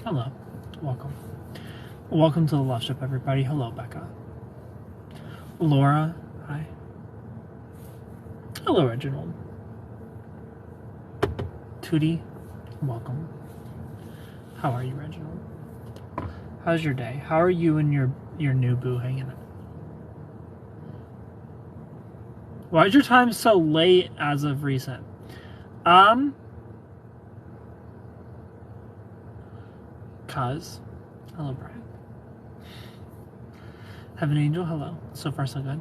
Hello. Welcome. Welcome to the Loveship, everybody. Hello, Becca. Laura. Hi. Hello, Reginald. Tootie. Welcome. How are you, Reginald? How's your day? How are you and your new boo hanging out? Why is your time so late as of recent? Cuz. Hello, Brian. Have an angel. Hello. So far, so good.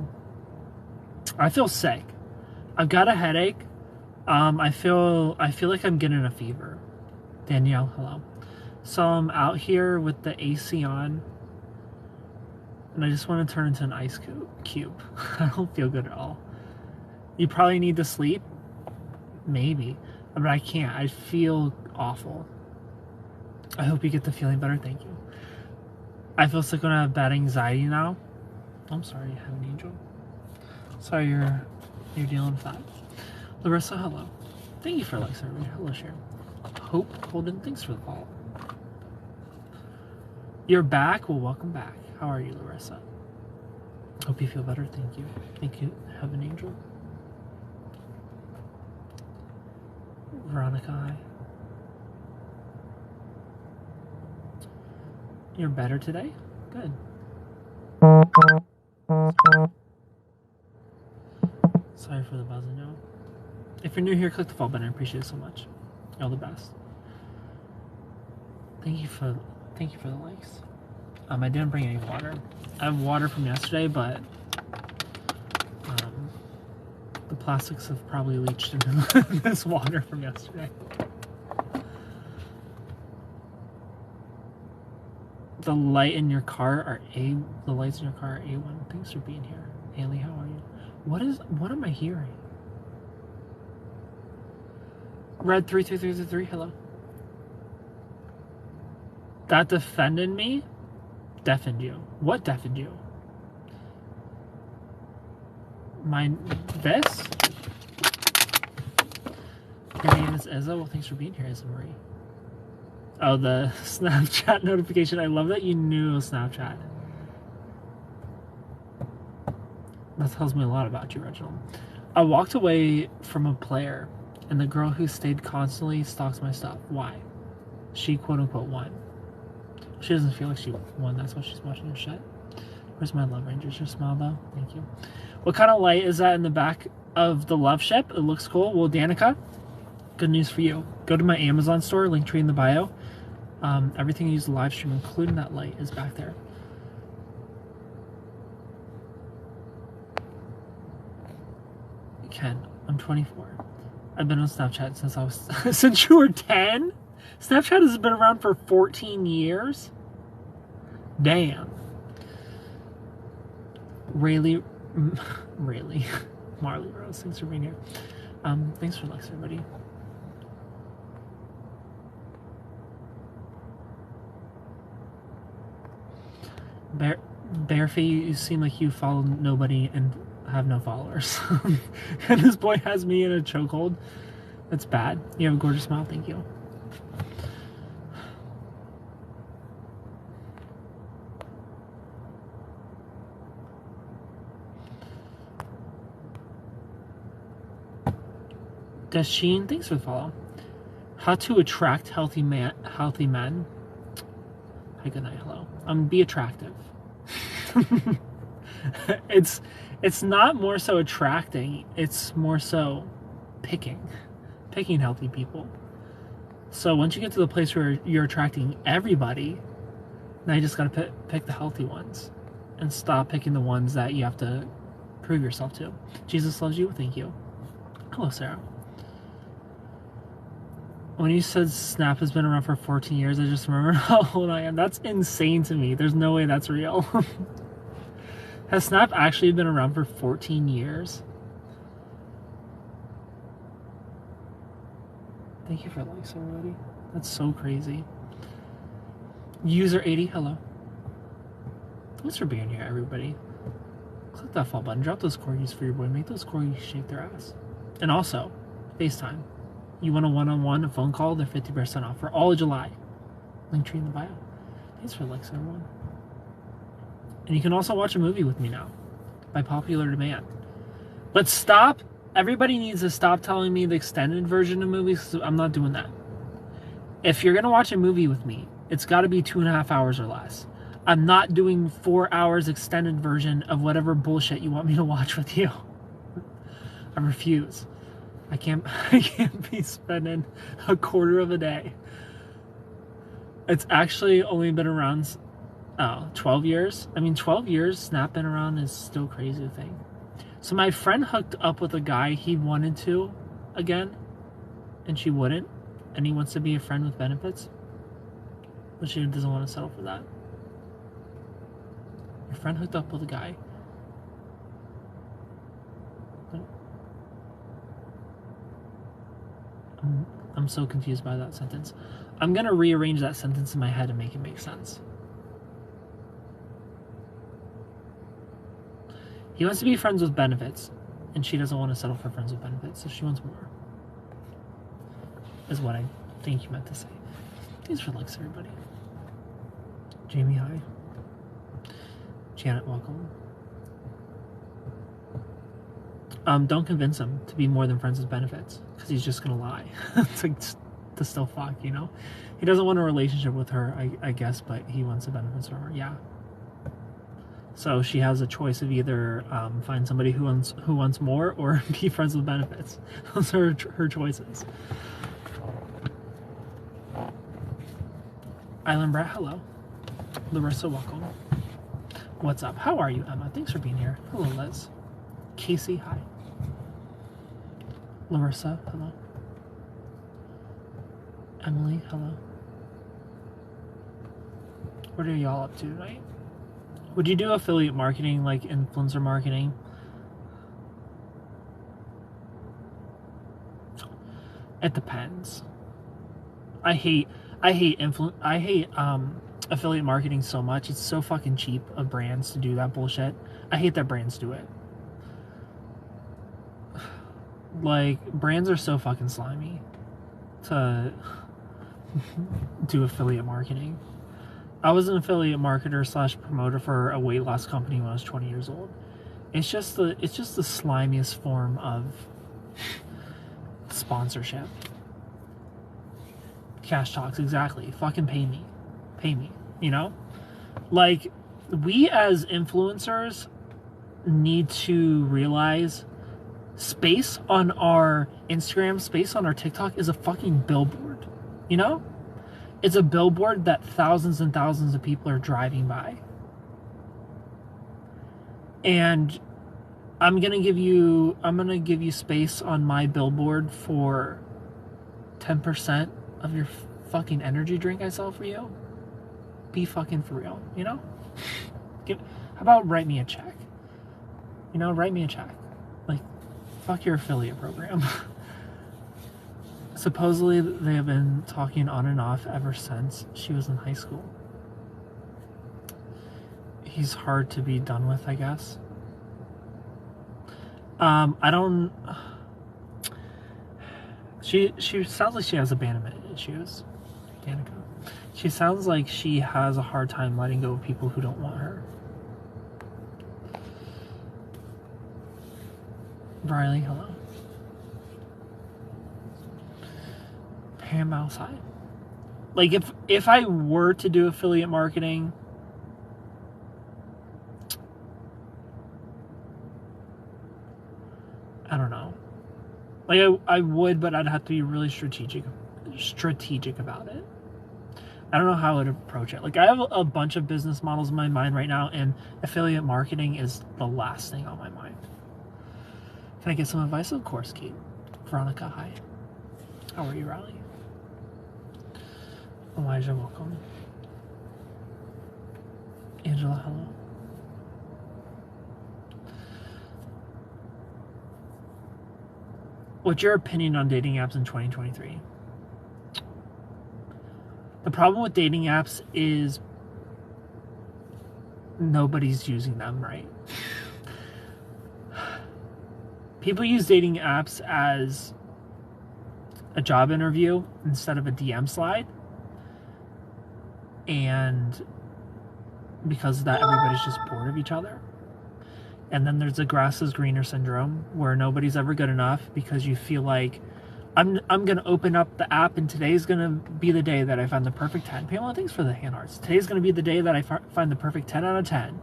I feel sick. I've got a headache. I feel like I'm getting a fever. Danielle, hello. So I'm out here with the AC on, and I just want to turn into an ice cube. I don't feel good at all. You probably need to sleep. Maybe. But I can't. I feel awful. I hope you get the feeling better. Thank you. I feel like I have bad anxiety now. I'm sorry, I have an angel. Sorry you're dealing with that. Larissa, hello. Thank you for likes, everybody. Hello, Sharon. Hope Holden, thanks for the follow. You're back? Well, welcome back. How are you, Larissa? Hope you feel better. Thank you. Thank you. Have an angel. Veronica, hi. You're better today? Good. Sorry for the buzzing, y'all. If you're new here, click the follow button. I appreciate it so much. You're all the best. Thank you for the likes. I didn't bring any water. I have water from yesterday, but the plastics have probably leached into this water from yesterday. The lights in your car are A1. Thanks for being here. Haley, how are you? What am I hearing? Red 33333, hello. That defended me? Deafened you. What deafened you? This? Your name is Izza? Well, thanks for being here, Izza Marie. Oh, the Snapchat notification. I love that you knew Snapchat. That tells me a lot about you, Reginald. I walked away from a player, and the girl who stayed constantly stalks my stuff. Why? She quote-unquote won. She doesn't feel like she won. That's why she's watching your shit. Where's my Love Rangers? Your smile, though? Thank you. What kind of light is that in the back of the Loveship? It looks cool. Well, Danica, good news for you. Go to my Amazon store, Linktree in the bio. Everything you use the live stream, including that light, is back there. Ken, I'm 24. I've been on Snapchat since I was since you were 10. Snapchat has been around for 14 years. Damn. Rayleigh, Marley Rose, thanks for being here. Thanks for likes, everybody. Bearfee, you seem like you follow nobody and have no followers. And this boy has me in a chokehold. That's bad. You have a gorgeous smile. Thank you. Dasheen, thanks for the follow. How to attract healthy men. Hi, good night, hello. Be attractive. It's not more so attracting, it's more so picking healthy people. So once you get to the place where you're attracting everybody, now you just gotta pick the healthy ones and stop picking the ones that you have to prove yourself to. Jesus loves you. Thank you. Hello, Sarah. When you said Snap has been around for 14 years, I just remembered how old I am. That's insane to me. There's no way that's real. Has Snap actually been around for 14 years? Thank you for likes, everybody. That's so crazy. User 80, hello. Thanks for being here, everybody. Click that follow button. Drop those corgis for your boy. Make those corgis shake their ass. And also, FaceTime. You want a one-on-one, a phone call, they're 50% off for all of July. Link tree in the bio. Thanks for the likes, everyone. And you can also watch a movie with me now, by popular demand. But stop. Everybody needs to stop telling me the extended version of movies, because I'm not doing that. If you're going to watch a movie with me, it's got to be 2.5 hours or less. I'm not doing 4 hours extended version of whatever bullshit you want me to watch with you. I refuse. I can't be spending a quarter of a day. It's actually only been around 12 years. I mean, 12 years Snap been around is still crazy to think. So my friend hooked up with a guy he wanted to again, and she wouldn't, and he wants to be a friend with benefits, but she doesn't want to settle for that. Your friend hooked up with a guy. I'm so confused by that sentence. I'm gonna rearrange that sentence in my head and make it make sense. He wants to be friends with benefits, and she doesn't want to settle for friends with benefits, so she wants more. Is what I think you meant to say. Thanks for likes, everybody. Jamie, hi. Janet, welcome. Don't convince him to be more than friends with benefits, because he's just gonna lie. It's like to still fuck, you know? He doesn't want a relationship with her, I guess, but he wants the benefits from her. Yeah. So she has a choice of either find somebody who wants more, or be friends with benefits. Those are her choices. Island Brat, hello. Larissa, welcome. What's up? How are you, Emma? Thanks for being here. Hello, Liz. Casey, hi. Larissa, hello. Emily, hello. What are y'all up to tonight? Would you do affiliate marketing, like influencer marketing? It depends. I hate affiliate marketing so much. It's so fucking cheap of brands to do that bullshit. I hate that brands do it. Like, brands are so fucking slimy to do affiliate marketing. I was an affiliate marketer / promoter for a weight loss company when I was 20 years old. It's just the slimiest form of sponsorship. Cash talks, exactly. Fucking pay me, you know? Like, we as influencers need to realize space on our Instagram, space on our TikTok is a fucking billboard, you know? It's a billboard that thousands and thousands of people are driving by. And I'm gonna give you space on my billboard for 10% of your fucking energy drink I sell for you. Be fucking for real, you know? How about write me a check? You know, write me a check. Like, fuck your affiliate program. Supposedly, they have been talking on and off ever since she was in high school. He's hard to be done with, I guess. I don't... She sounds like she has abandonment issues, Danica. She sounds like she has a hard time letting go of people who don't want her. Riley, hello. Pam outside. Like, if I were to do affiliate marketing, I don't know. Like, I would, but I'd have to be really strategic about it. I don't know how I would approach it. Like, I have a bunch of business models in my mind right now, and affiliate marketing is the last thing on my mind. Can I get some advice? Of course, Kate. Veronica, hi. How are you, Riley? Elijah, welcome. Angela, hello. What's your opinion on dating apps in 2023? The problem with dating apps is nobody's using them right. People use dating apps as a job interview instead of a DM slide. and because of that, everybody's just bored of each other. And then there's the grass is greener syndrome, where nobody's ever good enough because you feel like I'm gonna open up the app and today's gonna be the day that I find the perfect 10. Pamela, thanks for the hand hearts. Today's gonna be the day that I find the perfect 10 out of 10.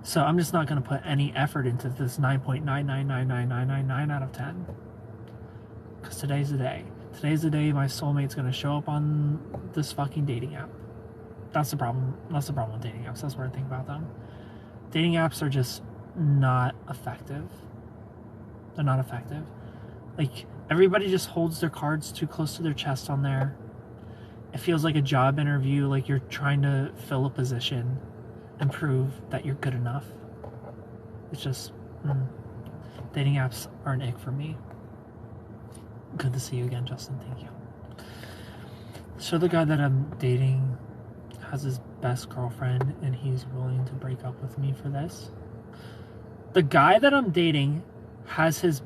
So I'm just not gonna put any effort into this 9.999999 out of 10. Because today's the day. Today's the day my soulmate's gonna show up on this fucking dating app. That's the problem. That's the problem with dating apps. That's what I think about them. Dating apps are just not effective. They're not effective. Like, everybody just holds their cards too close to their chest on there. It feels like a job interview, like you're trying to fill a position and prove that you're good enough. It's just, dating apps are an ick for me. Good to see you again, Justin. Thank you. So the guy that I'm dating has his best girlfriend and he's willing to break up with me for this. The guy that I'm dating has his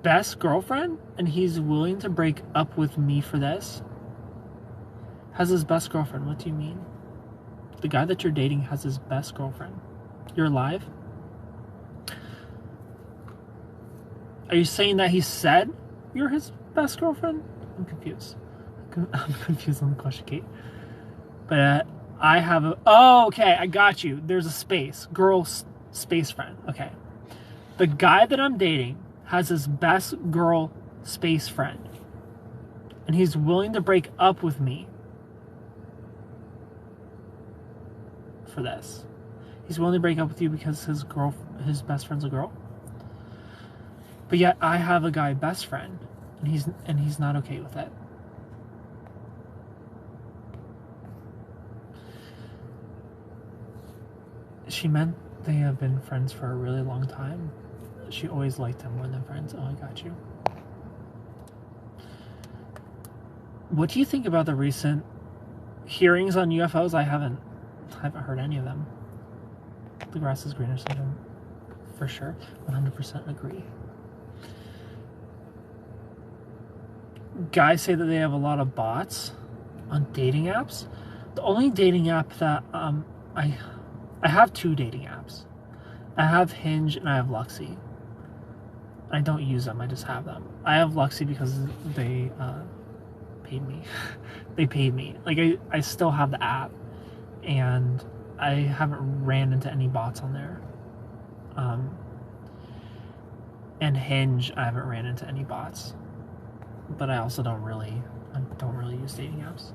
best girlfriend and he's willing to break up with me for this? Has his best girlfriend? What do you mean? The guy that you're dating has his best girlfriend. You're alive? Are you saying that he said you're his best girlfriend? I'm confused. I'm confused on the question, Kate. But I have a... Oh, okay, I got you. There's a space. Girl space friend. Okay. The guy that I'm dating has his best girl space friend. And he's willing to break up with me for this. He's willing to break up with you because his best friend's a girl. But yet I have a guy best friend and he's not okay with it. She meant they have been friends for a really long time. She always liked him more than friends. Oh, I got you. What do you think about the recent hearings on UFOs? I haven't heard any of them. The grass is greener syndrome, for sure. 100% agree. Guys say that they have a lot of bots on dating apps. The only dating app that I have two dating apps. I have Hinge and I have Luxy. I don't use them, I just have them. I have Luxy because they paid me. They paid me. Like, I still have the app and I haven't ran into any bots on there. And Hinge, I haven't ran into any bots. But I also don't really use dating apps.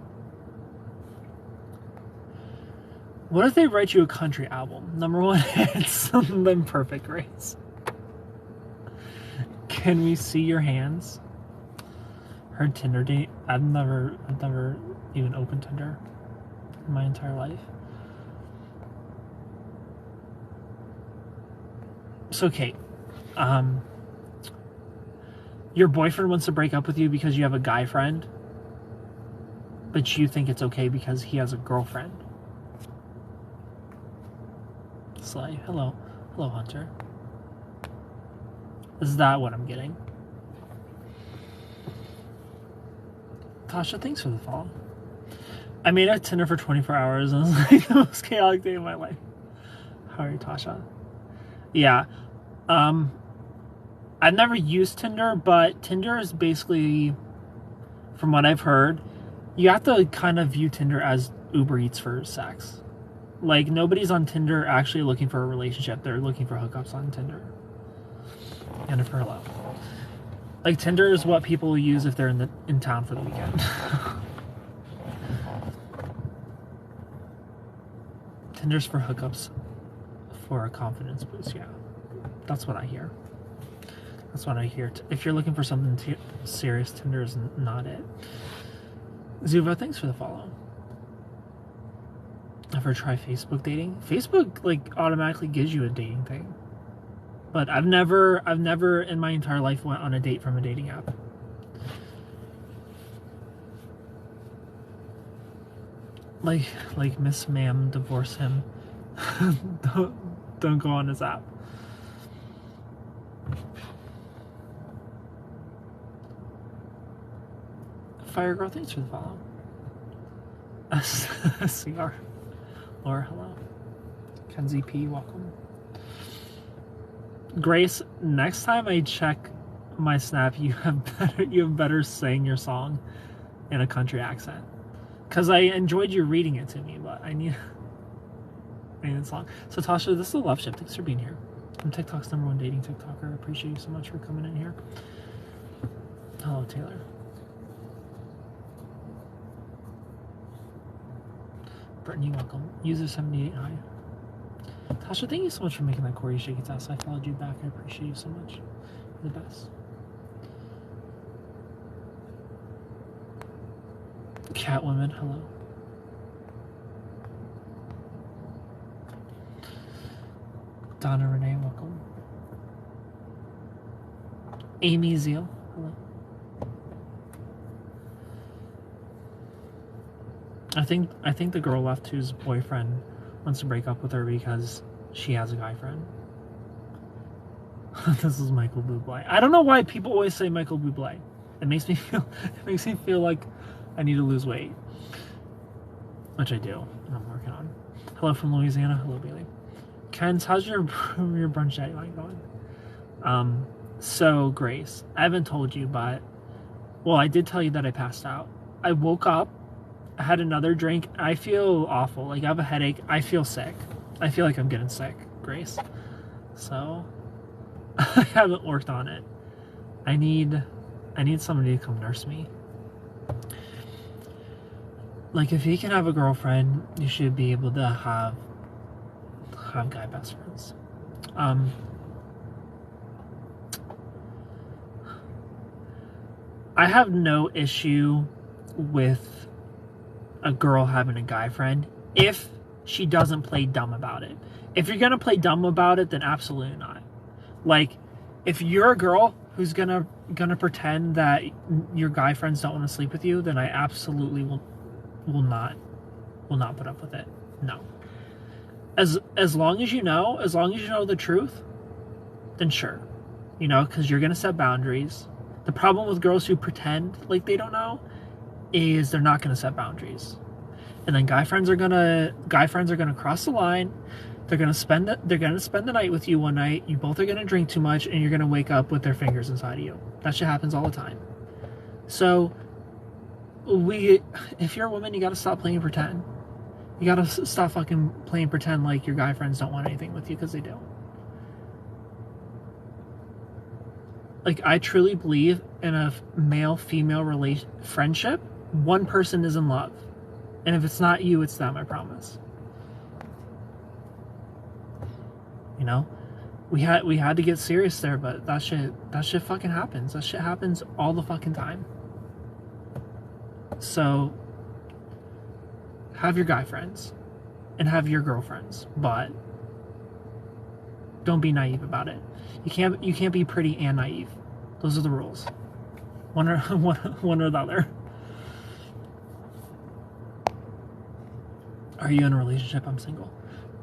What if they write you a country album? Number one, it's then Perfect Grace. Can we see your hands? Her Tinder date? I've never even opened Tinder in my entire life. So Kate, your boyfriend wants to break up with you because you have a guy friend, but you think it's okay because he has a girlfriend. Slay. Hello, Hunter. Is that what I'm getting? Tasha, thanks for the follow. I made a Tinder for 24 hours and it was like the most chaotic day of my life. How are you, Tasha? Yeah. I've never used Tinder, but Tinder is basically, from what I've heard, you have to kind of view Tinder as Uber Eats for sex. Like, nobody's on Tinder actually looking for a relationship. They're looking for hookups on Tinder. And for love. Like, Tinder is what people use if they're in town for the weekend. Tinder's for hookups for a confidence boost, yeah. That's what I hear. That's what I hear. If you're looking for something serious, Tinder is not it. Zuva, thanks for the follow. Ever try Facebook dating? Facebook, like, automatically gives you a dating thing. But I've never in my entire life went on a date from a dating app. Like Miss Ma'am, divorce him. don't go on his app. Fire Girl, thanks for the follow. CR. Laura, hello. Kenzie P, welcome. Grace, next time I check my Snap, you have better sing your song in a country accent. Because I enjoyed you reading it to me, but I need a song. So Tasha, this is a Loveship. Thanks for being here. I'm TikTok's #1 dating TikToker. I appreciate you so much for coming in here. Hello, Taylor. Brittany, welcome. User 78, hi. Tasha, thank you so much for making that Corey Shaky test. I followed you back. I appreciate you so much. You're the best. Catwoman, hello. Donna Renee, welcome. Amy Zeal, hello. I think the girl left whose boyfriend wants to break up with her because she has a guy friend. This is Michael Bublé. I don't know why people always say Michael Bublé. It makes me feel like I need to lose weight, which I do, and I'm working on. Hello from Louisiana. Hello, Bailey. Ken, how's your brunch day going? So Grace, I haven't told you, but well, I did tell you that I passed out. I woke up, I had another drink. I feel awful. Like I have a headache. I feel sick. I feel like I'm getting sick, Grace. So I haven't worked on it. I need somebody to come nurse me. Like if you can have a girlfriend, you should be able to have guy best friends. I have no issue with a girl having a guy friend if she doesn't play dumb about it. If you're gonna play dumb about it, then absolutely not. Like if you're a girl who's gonna pretend that your guy friends don't want to sleep with you, then I absolutely will not put up with it. No. As long as you know the truth, then sure. You know, because you're gonna set boundaries. The problem with girls who pretend like they don't know is they're not gonna set boundaries. And then guy friends are gonna cross the line. They're gonna spend the night with you one night. You both are gonna drink too much, and you're gonna wake up with their fingers inside of you. That shit happens all the time. So, if you're a woman, you gotta stop playing pretend. You gotta stop fucking playing pretend like your guy friends don't want anything with you, because they do. Like, I truly believe in a male-female friendship. One person is in love, and if it's not you, it's them. I promise. You know, we had to get serious there, but that shit fucking happens. That shit happens all the fucking time. So have your guy friends and have your girlfriends, but don't be naive about it. You can't be pretty and naive. Those are the rules. One or the other. Are you in a relationship? I'm single.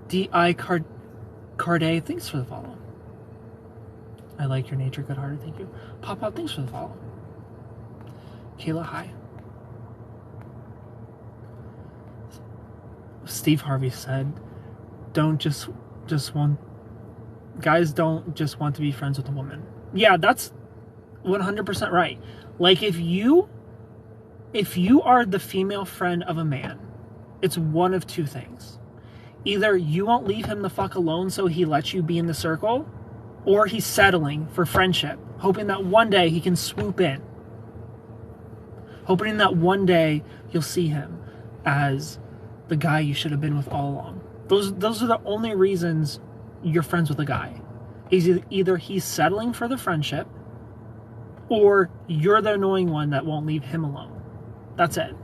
D.I. Carday, thanks for the follow. I like your nature, good-hearted, thank you. Pop, thanks for the follow. Kayla, hi. Steve Harvey said, guys don't just want to be friends with a woman. Yeah, that's 100% right. Like, if you are the female friend of a man, it's one of two things. Either you won't leave him the fuck alone so he lets you be in the circle, or he's settling for friendship, hoping that one day he can swoop in. Hoping that one day you'll see him as the guy you should have been with all along. Those are the only reasons you're friends with a guy. Either he's settling for the friendship, or you're the annoying one that won't leave him alone. That's it.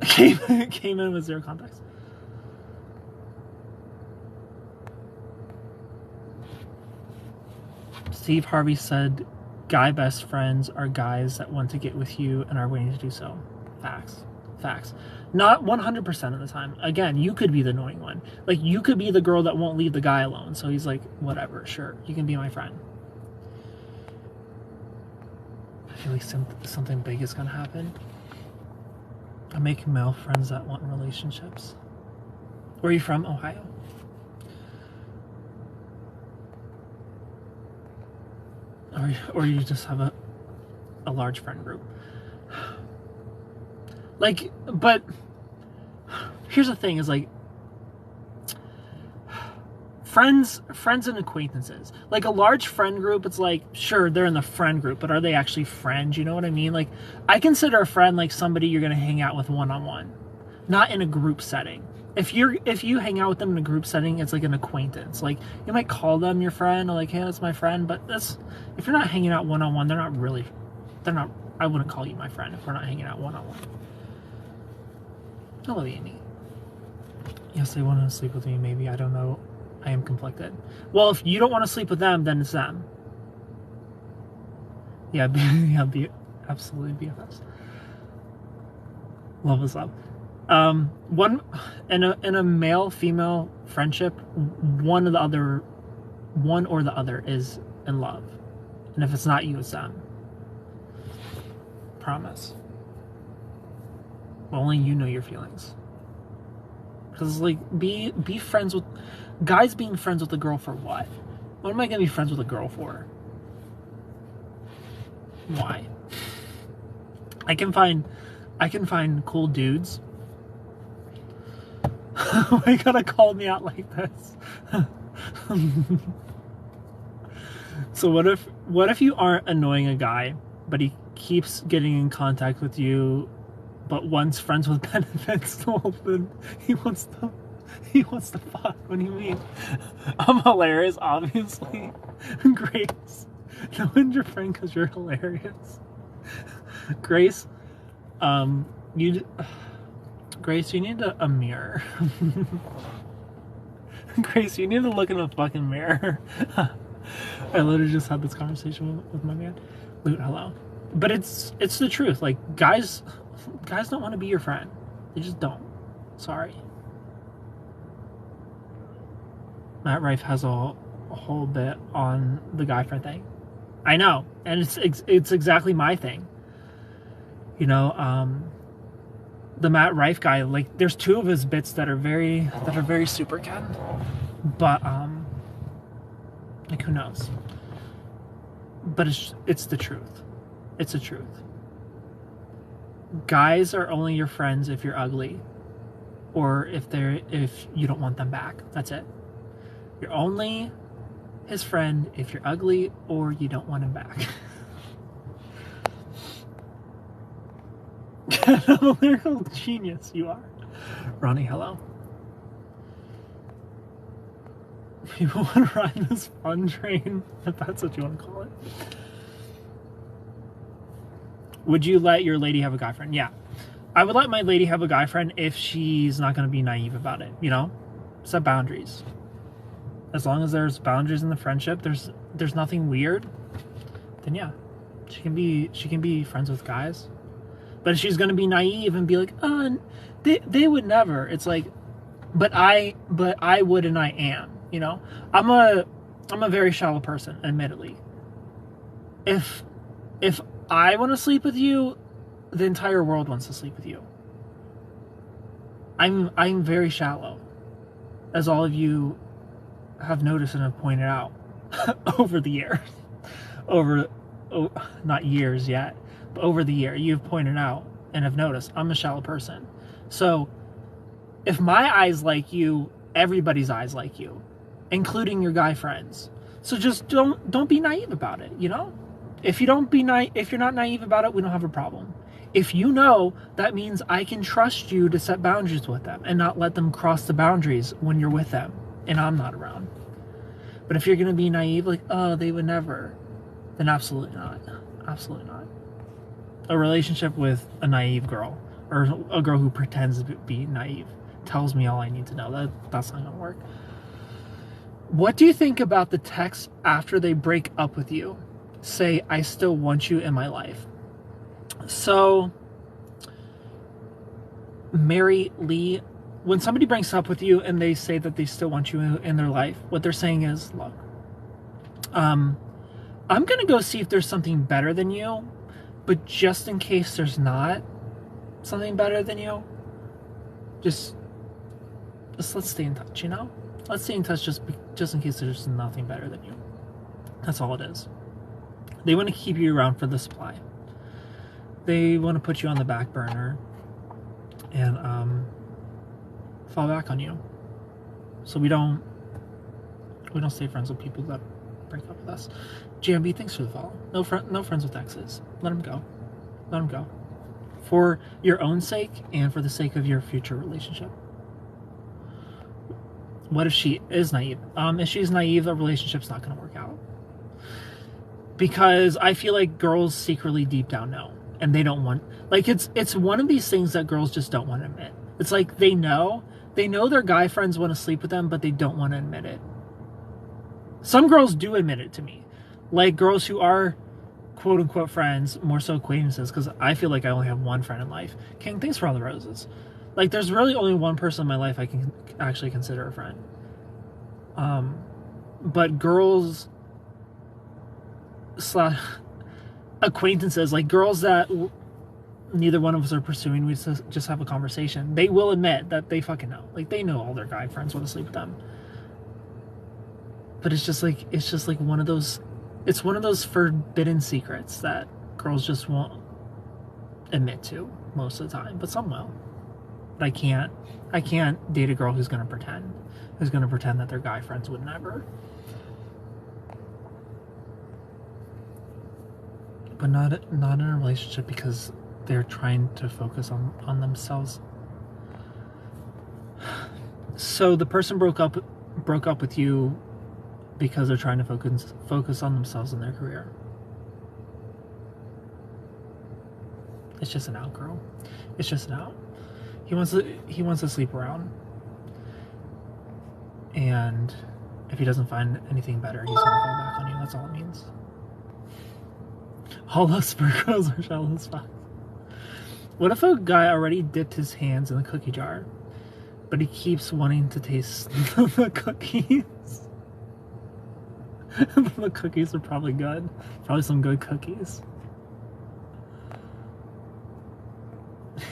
Came in with zero context. Steve Harvey said, guy best friends are guys that want to get with you and are waiting to do so. Facts. Not 100% of the time. Again, you could be the annoying one. Like, you could be the girl that won't leave the guy alone. So he's like, whatever, sure, you can be my friend. I feel like something big is gonna happen. I make male friends that want relationships. Where are you from? Ohio. Or you just have a large friend group. Like, but here's the thing, is like, friends and acquaintances. Like a large friend group, it's like, sure, they're in the friend group, but are they actually friends? You know what I mean? Like, I consider a friend like somebody you're gonna hang out with one-on-one, not in a group setting. If you hang out with them in a group setting, it's like an acquaintance. Like, you might call them your friend, or like, hey, that's my friend, but if you're not hanging out one-on-one, I wouldn't call you my friend if we're not hanging out one-on-one. Hello, Amy. Yes, they want to sleep with me, maybe, I don't know. I am conflicted. Well, if you don't want to sleep with them, then it's them. Yeah, absolutely BFFs. Love is love. One in a male-female friendship, one or the other is in love, and if it's not you, it's them. Promise. Only you know your feelings. Because like, be friends with guys. Being friends with a girl for what? What am I gonna be friends with a girl for? Why? I can find cool dudes. Why you gotta call me out like this? So what if you aren't annoying a guy, but he keeps getting in contact with you, but once friends with benefits? Well, then he wants to fuck. What do you mean? I'm hilarious, obviously. Grace, no one's your friend because you're hilarious. Grace, Grace, you need a mirror. Grace, you need to look in a fucking mirror. I literally just had this conversation with my man. Loot, hello. But it's the truth. Like, guys don't want to be your friend. They just don't. Sorry. Matt Rife has a whole bit on the guy friend thing. I know, and it's exactly my thing. You know, the Matt Rife guy, like, there's two of his bits that are very super Ken, but like, who knows? But it's the truth. It's the truth. Guys are only your friends if you're ugly, or if you don't want them back. That's it. You're only his friend if you're ugly or you don't want him back. A lyrical genius you are. Ronnie, hello. People want to ride this fun train, if that's what you want to call it. Would you let your lady have a guy friend? Yeah. I would let my lady have a guy friend if she's not going to be naive about it, you know? Set boundaries. As long as there's boundaries in the friendship, there's nothing weird, then yeah, she can be friends with guys. But if she's gonna be naive and be like, they would never, it's like, but I would, and I am, you know? I'm a very shallow person, admittedly. If I want to sleep with you, the entire world wants to sleep with you. I'm very shallow, as all of you have noticed and have pointed out over the years. Not years yet, but over the year, you've pointed out and have noticed I'm a shallow person. So if my eyes like you, everybody's eyes like you, including your guy friends. So just don't be naive about it, you know? If you're not naive about it, we don't have a problem. If you know, that means I can trust you to set boundaries with them and not let them cross the boundaries when you're with them and I'm not around. But if you're going to be naive, like, oh, they would never, then absolutely not. Absolutely not. A relationship with a naive girl, or a girl who pretends to be naive, tells me all I need to know. That's not going to work. What do you think about the text after they break up with you? Say, I still want you in my life. So, Mary Lee, when somebody breaks up with you and they say that they still want you in their life, what they're saying is, look, I'm going to go see if there's something better than you, but just in case there's not, something better than you, just let's stay in touch, you know? Let's stay in touch just in case there's nothing better than you. That's all it is. They want to keep you around for the supply. They want to put you on the back burner and fall back on you. So we don't stay friends with people that break up with us. GMB, thanks for the follow. No friends with exes. Let them go. Let them go. For your own sake and for the sake of your future relationship. What if she is naive? If she's naive, the relationship's not going to work out. Because I feel like girls secretly deep down know. And they don't want... Like, it's one of these things that girls just don't want to admit. It's like they know their guy friends want to sleep with them, but they don't want to admit it. Some girls do admit it to me. Like, girls who are quote-unquote friends, more so acquaintances, because I feel like I only have one friend in life. King, thanks for all the roses. Like, there's really only one person in my life I can actually consider a friend. But girls / acquaintances, like girls that neither one of us are pursuing, we just have a conversation, they will admit that they fucking know. Like, they know all their guy friends want to sleep with them. But it's just like one of those, it's one of those forbidden secrets that girls just won't admit to most of the time, but some will. But I can't date a girl who's gonna pretend that their guy friends would never. But not in a relationship, because they're trying to focus on themselves. So the person broke up with you because they're trying to focus on themselves and their career. It's just an out, girl. It's just an out. He wants to sleep around. And if he doesn't find anything better, he's gonna fall back on you. That's all it means. All those Virgos are shallow as fuck. What if a guy already dipped his hands in the cookie jar, but he keeps wanting to taste the cookies? The cookies are probably good. Probably some good cookies.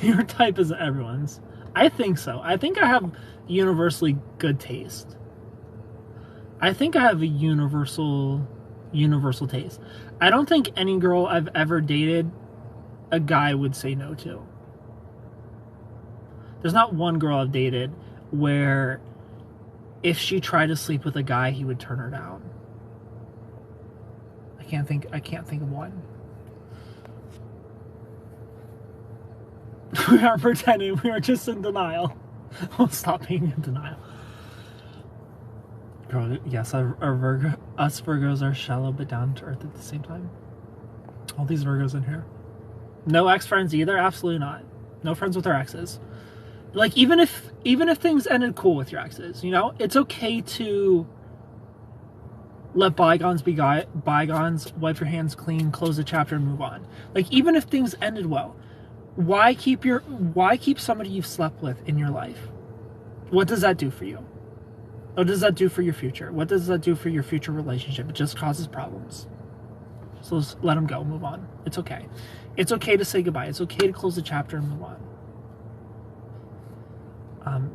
Your type isn't everyone's. I think so. I think I have universally good taste. I think I have a universal taste. I don't think any girl I've ever dated a guy would say no to. There's not one girl I've dated where if she tried to sleep with a guy, he would turn her down. I can't think of one. We aren't pretending, we are just in denial. We'll stop being in denial. Girl, yes, us Virgos are shallow but down to earth at the same time. All these Virgos in here. No ex-friends either, absolutely not. No friends with our exes. Like, even if things ended cool with your exes, you know, it's okay to let bygones be bygones, wipe your hands clean, close the chapter and move on. Like, even if things ended well, why keep somebody you've slept with in your life? What does that do for you? What does that do for your future? What does that do for your future relationship? It just causes problems. So just let them go, move on. It's okay. It's okay to say goodbye. It's okay to close the chapter and move on.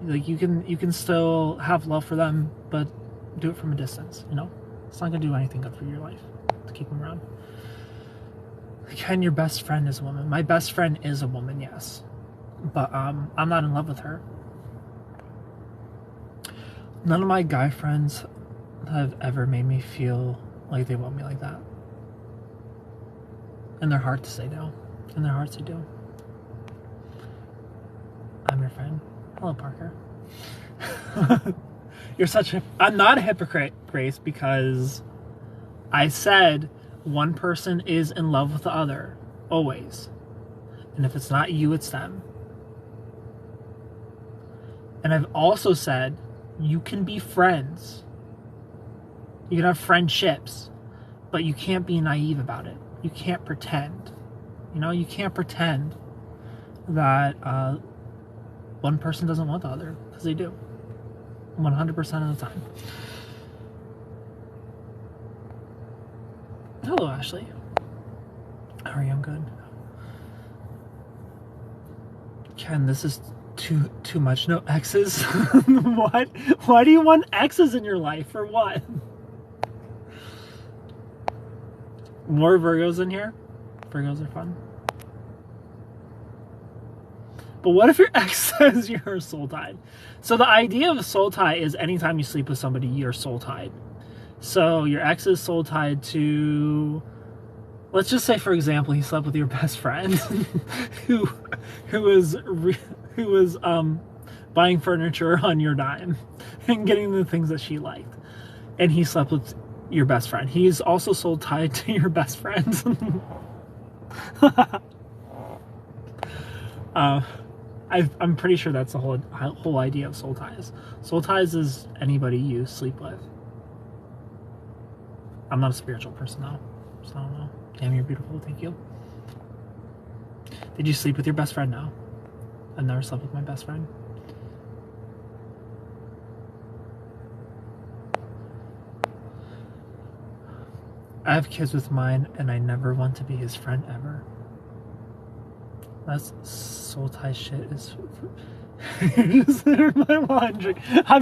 Like, you can still have love for them, but do it from a distance, you know? It's not gonna do anything good for your life to keep them around. Ken, your best friend is a woman. My best friend is a woman, yes. But I'm not in love with her. None of my guy friends have ever made me feel like they want me like that. In their hearts, they do. In their hearts, they do. I'm your friend. Hello, Parker. You're such a... I'm not a hypocrite, Grace, because I said one person is in love with the other. Always. And if it's not you, it's them. And I've also said you can be friends. You can have friendships, but you can't be naive about it. You can't pretend. You know, you can't pretend that one person doesn't want the other, because they do. 100% of the time. Hello, Ashley. How are you? I'm good. Ken, this is too much. No exes. What? Why do you want exes in your life? For what? More Virgos in here? Virgos are fun. But what if your ex says you're soul tied? So the idea of soul tie is anytime you sleep with somebody, you're soul tied. So your ex is soul tied to, let's just say, for example, he slept with your best friend who was buying furniture on your dime and getting the things that she liked. And he slept with your best friend. He's also soul tied to your best friend. I'm pretty sure that's the whole idea of soul ties. Soul ties is anybody you sleep with. I'm not a spiritual person though, so I don't know. Damn, you're beautiful. Thank you. Did you sleep with your best friend? No. I've never slept with my best friend. I have kids with mine, and I never want to be his friend ever. That's soul tie shit. Is just my laundry. I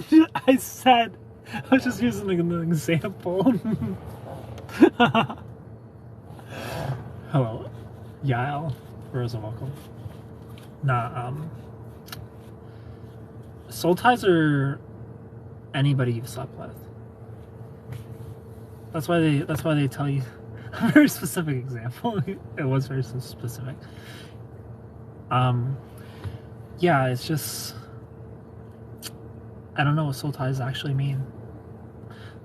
was just using an example. Hello, Yael. Rosa, welcome. Soul ties are anybody you've slept with. That's why they tell you a very specific example. It was very specific. Yeah, it's just, I don't know what soul ties actually mean,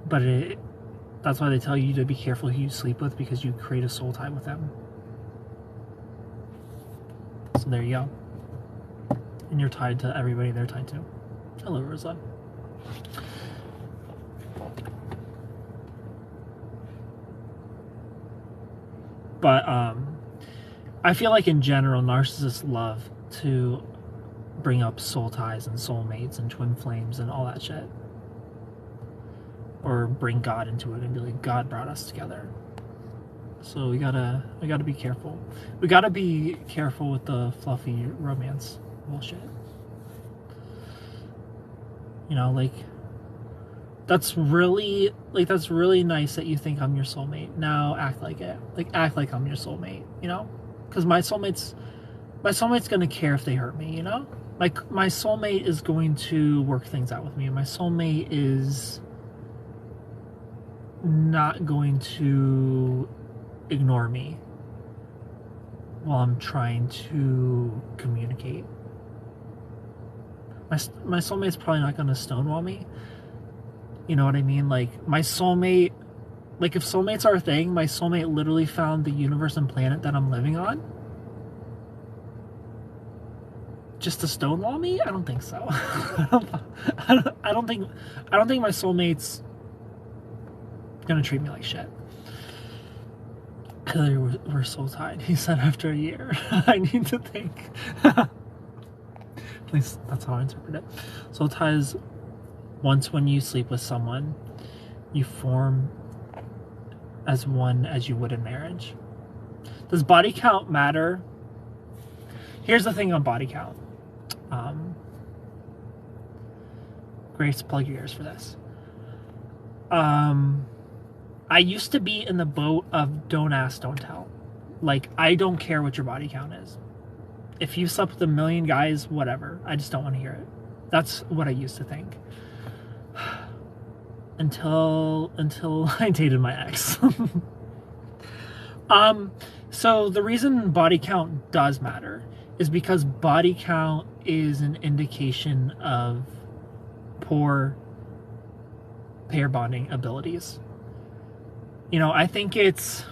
but that's why they tell you to be careful who you sleep with, because you create a soul tie with them. So there you go. And you're tied to everybody they're tied to. Hello, Rosa. But I feel like in general, narcissists love to bring up soul ties and soulmates and twin flames and all that shit. Or bring God into it and be like, God brought us together. So we gotta be careful. We gotta be careful with the fluffy romance bullshit. You know, like, that's really nice that you think I'm your soulmate. Now act like it. Like, act like I'm your soulmate, you know? Because my soulmate's gonna care if they hurt me, you know? Like, my soulmate is going to work things out with me. My soulmate is not going to ignore me while I'm trying to communicate. My soulmate's probably not gonna stonewall me. You know what I mean? Like, my soulmate, like, if soulmates are a thing, my soulmate literally found the universe and planet that I'm living on just to stonewall me? I don't think so. I don't think my soulmate's gonna treat me like shit. Clearly we're soul tied. He said after a year. I need to think. At least that's how I interpret it. Soul ties, once when you sleep with someone, you form as one as you would in marriage. Does body count matter? Here's the thing on body count. Grace, plug your ears for this. I used to be in the boat of don't ask, don't tell. Like, I don't care what your body count is. If you slept with 1 million guys, whatever. I just don't want to hear it. That's what I used to think. Until I dated my ex. So the reason body count does matter is because body count is an indication of poor pair bonding abilities. You know, I think it's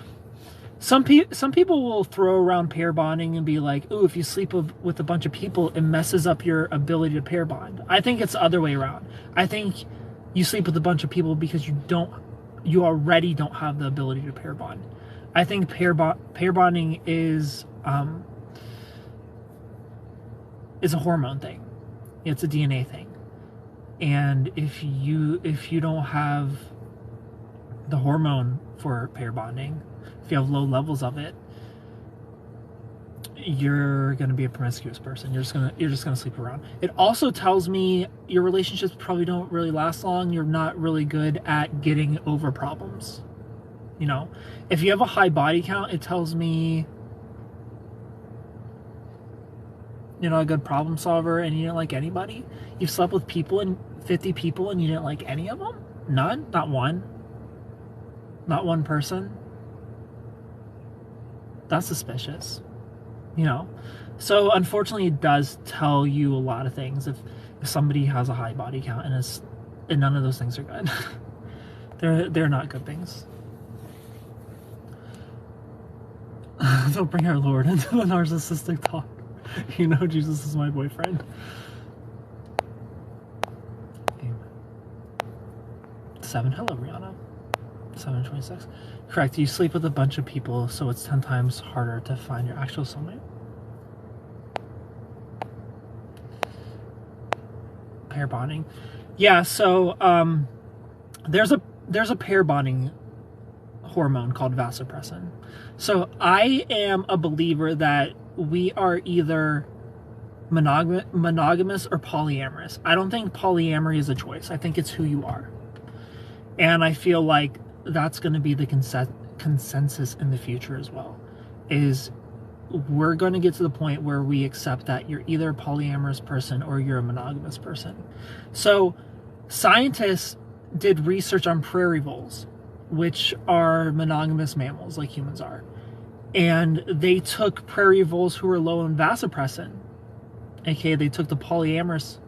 some people will throw around pair bonding and be like, "Ooh, if you sleep with a bunch of people, it messes up your ability to pair bond." I think it's the other way around. I think you sleep with a bunch of people because you already don't have the ability to pair bond. I think pair bonding is a hormone thing. It's a DNA thing. And if you don't have the hormone for pair bonding, if you have low levels of it, you're gonna be a promiscuous person. You're just gonna sleep around. It also tells me your relationships probably don't really last long. You're not really good at getting over problems. You know, if you have a high body count, it tells me you're not a good problem solver and you didn't like anybody. You've slept with 50 people and you didn't like any of them? None? Not one? Not one person? That's suspicious. You know? So unfortunately it does tell you a lot of things if somebody has a high body count and none of those things are good. They're not good things. Don't bring our Lord into the narcissistic talk. You know Jesus is my boyfriend. Amen. 7. Hello, Rihanna. 7:26. Correct. You sleep with a bunch of people, so it's 10 times harder to find your actual soulmate. Pair bonding. Yeah, so there's a pair bonding hormone called vasopressin. So I am a believer that we are either monogamous or polyamorous. I don't think polyamory is a choice. I think it's who you are. And I feel like that's going to be the consensus in the future as well. Is we're going to get to the point where we accept that you're either a polyamorous person or you're a monogamous person. So scientists did research on prairie voles, which are monogamous mammals like humans are. And they took prairie voles who were low in vasopressin, aka they took the polyamorous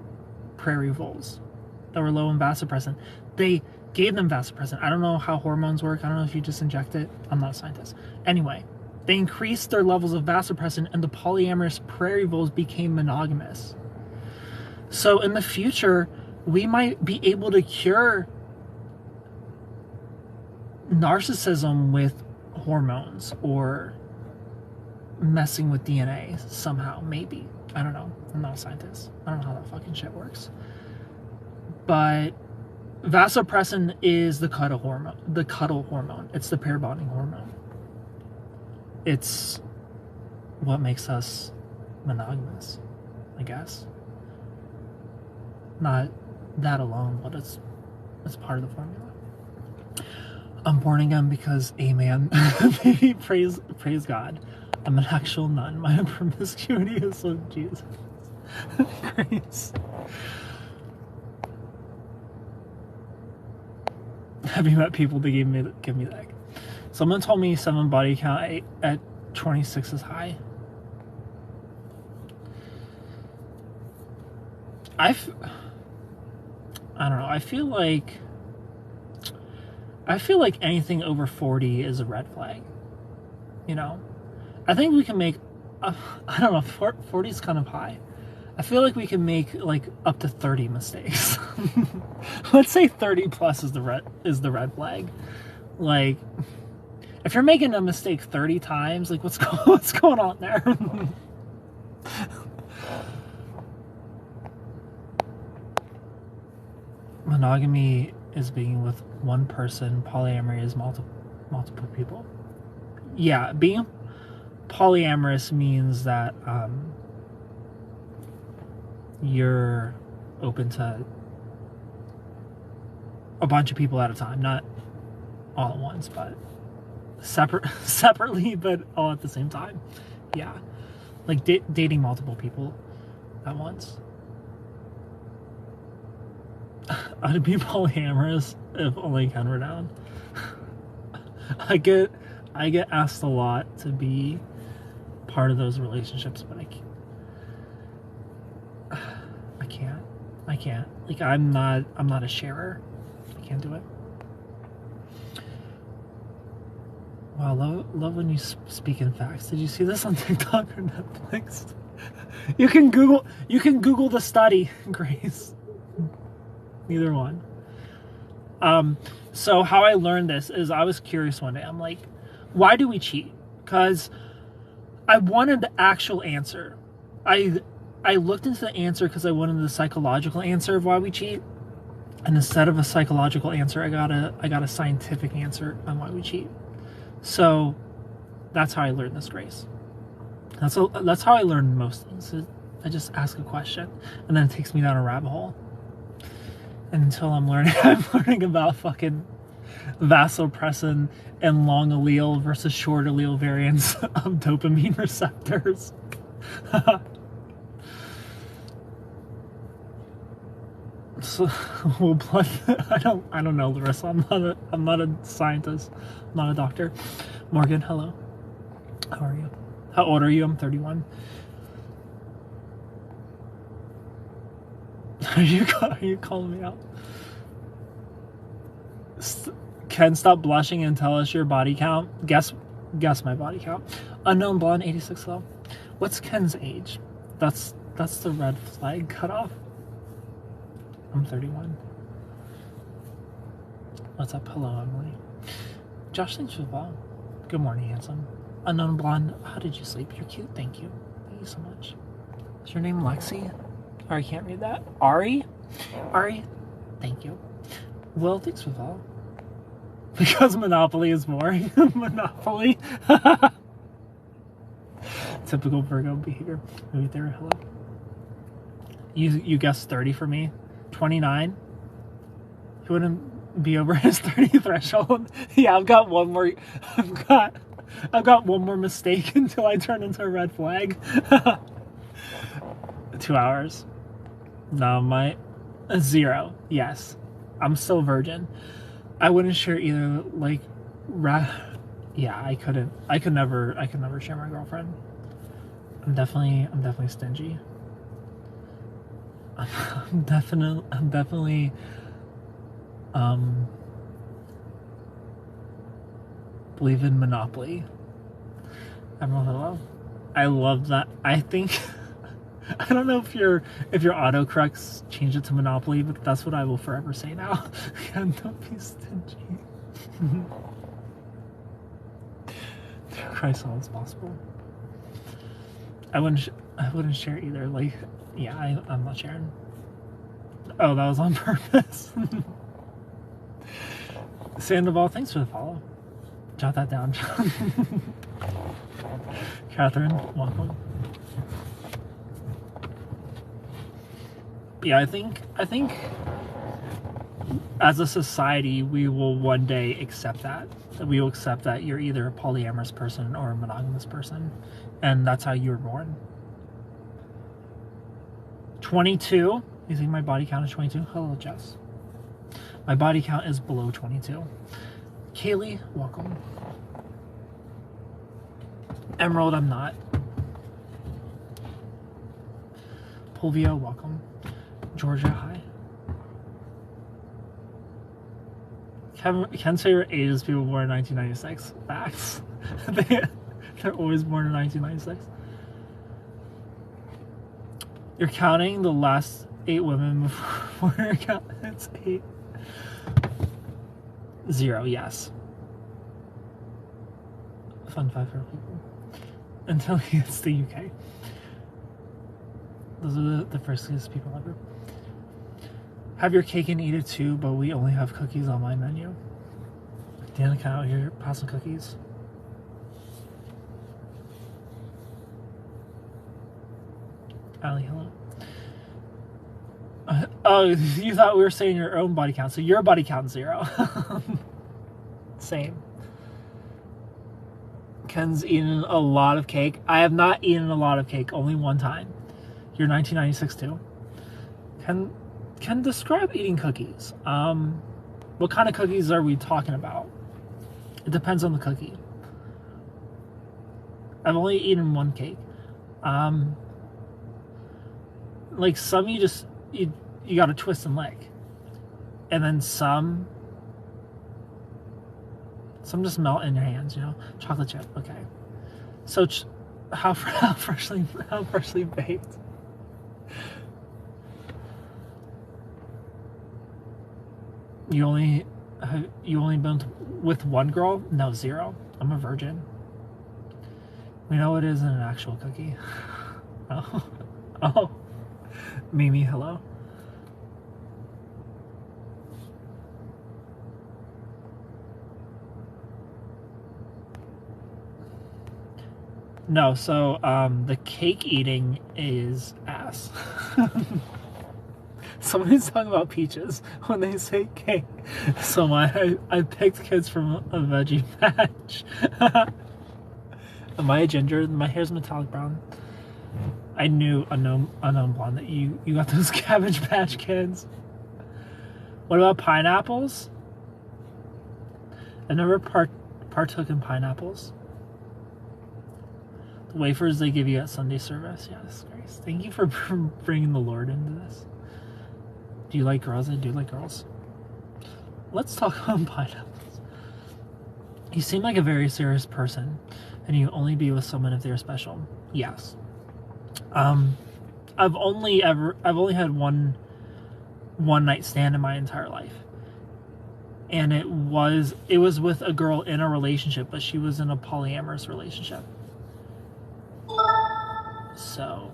prairie voles that were low in vasopressin. They gave them vasopressin. I don't know how hormones work. I don't know if you just inject it. I'm not a scientist. Anyway, they increased their levels of vasopressin and the polyamorous prairie voles became monogamous. So in the future, we might be able to cure narcissism with hormones or messing with DNA somehow, maybe. I don't know. I'm not a scientist. I don't know how that fucking shit works. But vasopressin is the cuddle hormone. It's the pair bonding hormone. It's what makes us monogamous, I guess. Not that alone, but it's part of the formula. I'm born again because, amen. praise God. I'm an actual nun. My promiscuity is of Jesus. Grace. Have you met people that give me that? Someone told me 7 body count at 26 is high. I don't know. I feel like anything over 40 is a red flag. You know? I think we can make, I don't know, 40 is kind of high. I feel like we can make like up to 30 mistakes. Let's say 30 plus is the red flag. Like, if you're making a mistake 30 times, like what's going on there? Monogamy is being with one person. Polyamory is multiple people. Yeah, being polyamorous means that you're open to a bunch of people at a time, not all at once, but separately, but all at the same time. Yeah, like dating multiple people at once. I'd be polyamorous if only Ken were down. I get asked a lot to be part of those relationships, but I can't. Like I'm not a sharer. I can't do it. Wow, love when you speak in facts. Did you see this on TikTok or Netflix? You can Google the study, Grace. Neither one. So how I learned this is I was curious one day. I'm like, why do we cheat? Because I wanted the actual answer. I looked into the answer because I wanted the psychological answer of why we cheat. And instead of a psychological answer, I got a scientific answer on why we cheat. So that's how I learned this, Grace. That's how I learn most things. I just ask a question, and then it takes me down a rabbit hole. And until I'm learning about fucking vasopressin and long allele versus short allele variants of dopamine receptors. So, well, blood. I don't know, Larissa. I'm not a scientist. I'm not a doctor. Morgan, hello. How are you? How old are you? I'm 31. Are you calling me out? Ken, stop blushing and tell us your body count. Guess my body count. Unknown blonde, 86 low. What's Ken's age? That's the red flag cutoff. I'm 31. What's up? Hello, Emily. Josh, thanks for the follow. Good morning, handsome. Unknown blonde, how did you sleep? You're cute. Thank you. Thank you so much. Is your name Lexi? Or I can't read that. Ari? Thank you. Well, thanks for the follow. Because Monopoly is boring. Monopoly. Typical Virgo behavior. Maybe there. Hello. You guessed 30 for me. 29. He wouldn't be over his 30 threshold. Yeah, I've got one more. I've got one more mistake until I turn into a red flag. 2 hours. No, my 0. Yes, I'm still virgin. I wouldn't share either. Like, yeah, I couldn't. I could never share my girlfriend. I'm definitely stingy. I'm definitely believe in Monopoly. Emerald, hello. I love that. I think I don't know if your autocorrects change it to Monopoly, but that's what I will forever say now. Don't be stingy. Christ, all is possible. I wouldn't share either. Like, yeah, I'm not sharing. Oh, that was on purpose. Sandoval, thanks for the follow. Jot that down. Catherine, welcome. Yeah, I think as a society we will one day accept that we will accept that you're either a polyamorous person or a monogamous person, and that's how you were born. 22. You think my body count is 22? Hello, Jess. My body count is below 22. Kaylee, welcome. Emerald, I'm not. Pulvio, welcome. Georgia, hi. Ken say your age is people born in 1996. Facts. They're always born in 1996. You're counting the last 8 women before your count. It's 8. 0, yes. Fun fact for people. Until he gets to the UK. Those are the first people ever. Have your cake and eat it too, but we only have cookies on my menu. Danica out here passing cookies. Ali, hello. Oh, you thought we were saying your own body count, so your body count 0. Same. Ken's eaten a lot of cake. I have not eaten a lot of cake, only one time. You're 1996 too. Can describe eating cookies. What kind of cookies are we talking about? It depends on the cookie. I've only eaten one cake. Like some you gotta twist and lick, and then some just melt in your hands. You know, chocolate chip. Okay, so how freshly baked. You only been with one girl? No, 0. I'm a virgin. We know it isn't an actual cookie. Oh, Mimi, hello. No, so the cake eating is ass. Somebody's talking about peaches when they say cake. So I picked kids from a veggie patch. Am I a ginger? My hair's metallic brown. I knew unknown blonde that you got those Cabbage Patch Kids. What about pineapples? I never partook in pineapples. The wafers they give you at Sunday service. Yes, Grace. Thank you for bringing the Lord into this. Do you like girls? I do like girls. Let's talk about pineapples. You seem like a very serious person, and you only be with someone if they're special. Yes. I've only had one night stand in my entire life, and it was with a girl in a relationship, but she was in a polyamorous relationship. So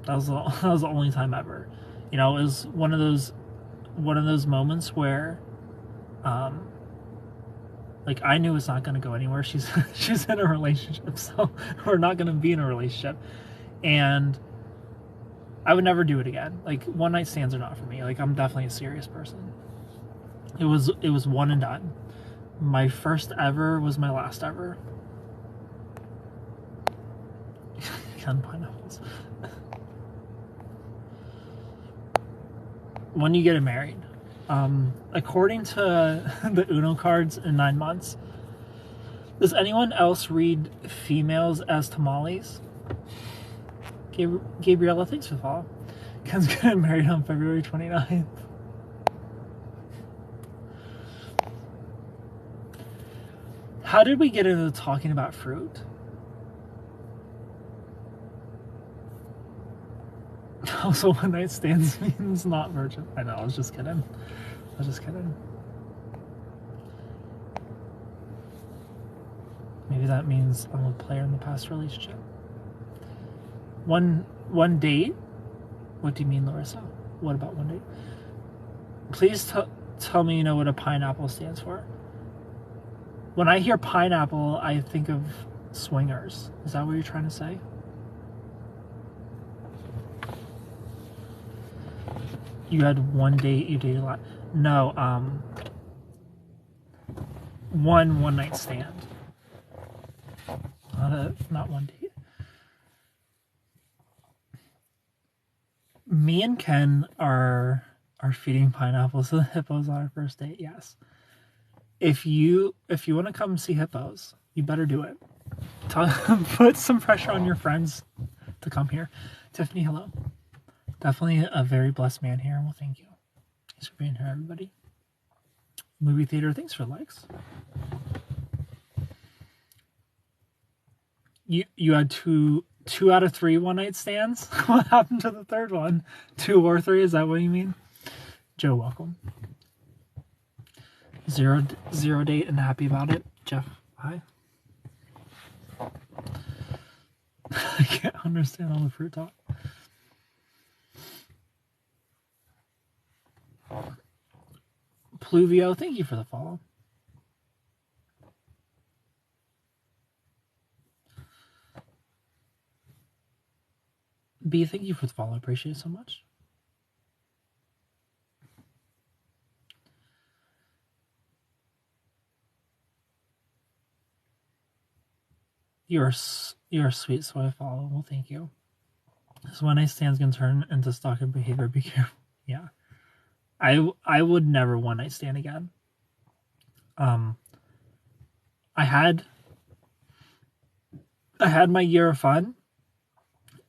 that was the only time ever. You know, it was one of those moments where, like, I knew it's not going to go anywhere. She's in a relationship, so we're not going to be in a relationship, and I would never do it again. Like, one night stands are not for me. Like, I'm definitely a serious person. It was one and done. My first ever was my last ever. Pineapples. When you get married, according to the Uno cards in 9 months, does anyone else read females as tamales? Gabriella, thanks for the follow. Ken's getting married on February 29th. How did we get into talking about fruit? Also, one night stands means not virgin. I know, I was just kidding. Maybe that means I'm a player in the past relationship. One date? What do you mean, Larissa? What about one date? Please tell me you know what a pineapple stands for. When I hear pineapple, I think of swingers. Is that what you're trying to say? You had one date, you dated a lot. No, one night stand. Not one date. Me and Ken are feeding pineapples to the hippos on our first date. Yes. If you want to come see hippos, you better do it. Put some pressure on your friends to come here. Tiffany, hello. Definitely a very blessed man here. Well, thank you. Thanks for being here, everybody. Movie theater, thanks for likes. You had two out of 3 one night stands. What happened to the third one? 2 or 3? Is that what you mean? Joe, welcome. Zero date and happy about it. Jeff, hi. I can't understand all the fruit talk. Pluvio, thank you for the follow. B, thank you for the follow. I appreciate it so much. You're sweet, so I follow. Well, thank you. This one night stand's gonna turn into stalker behavior. Be careful. Yeah. I would never one night stand again. I had my year of fun.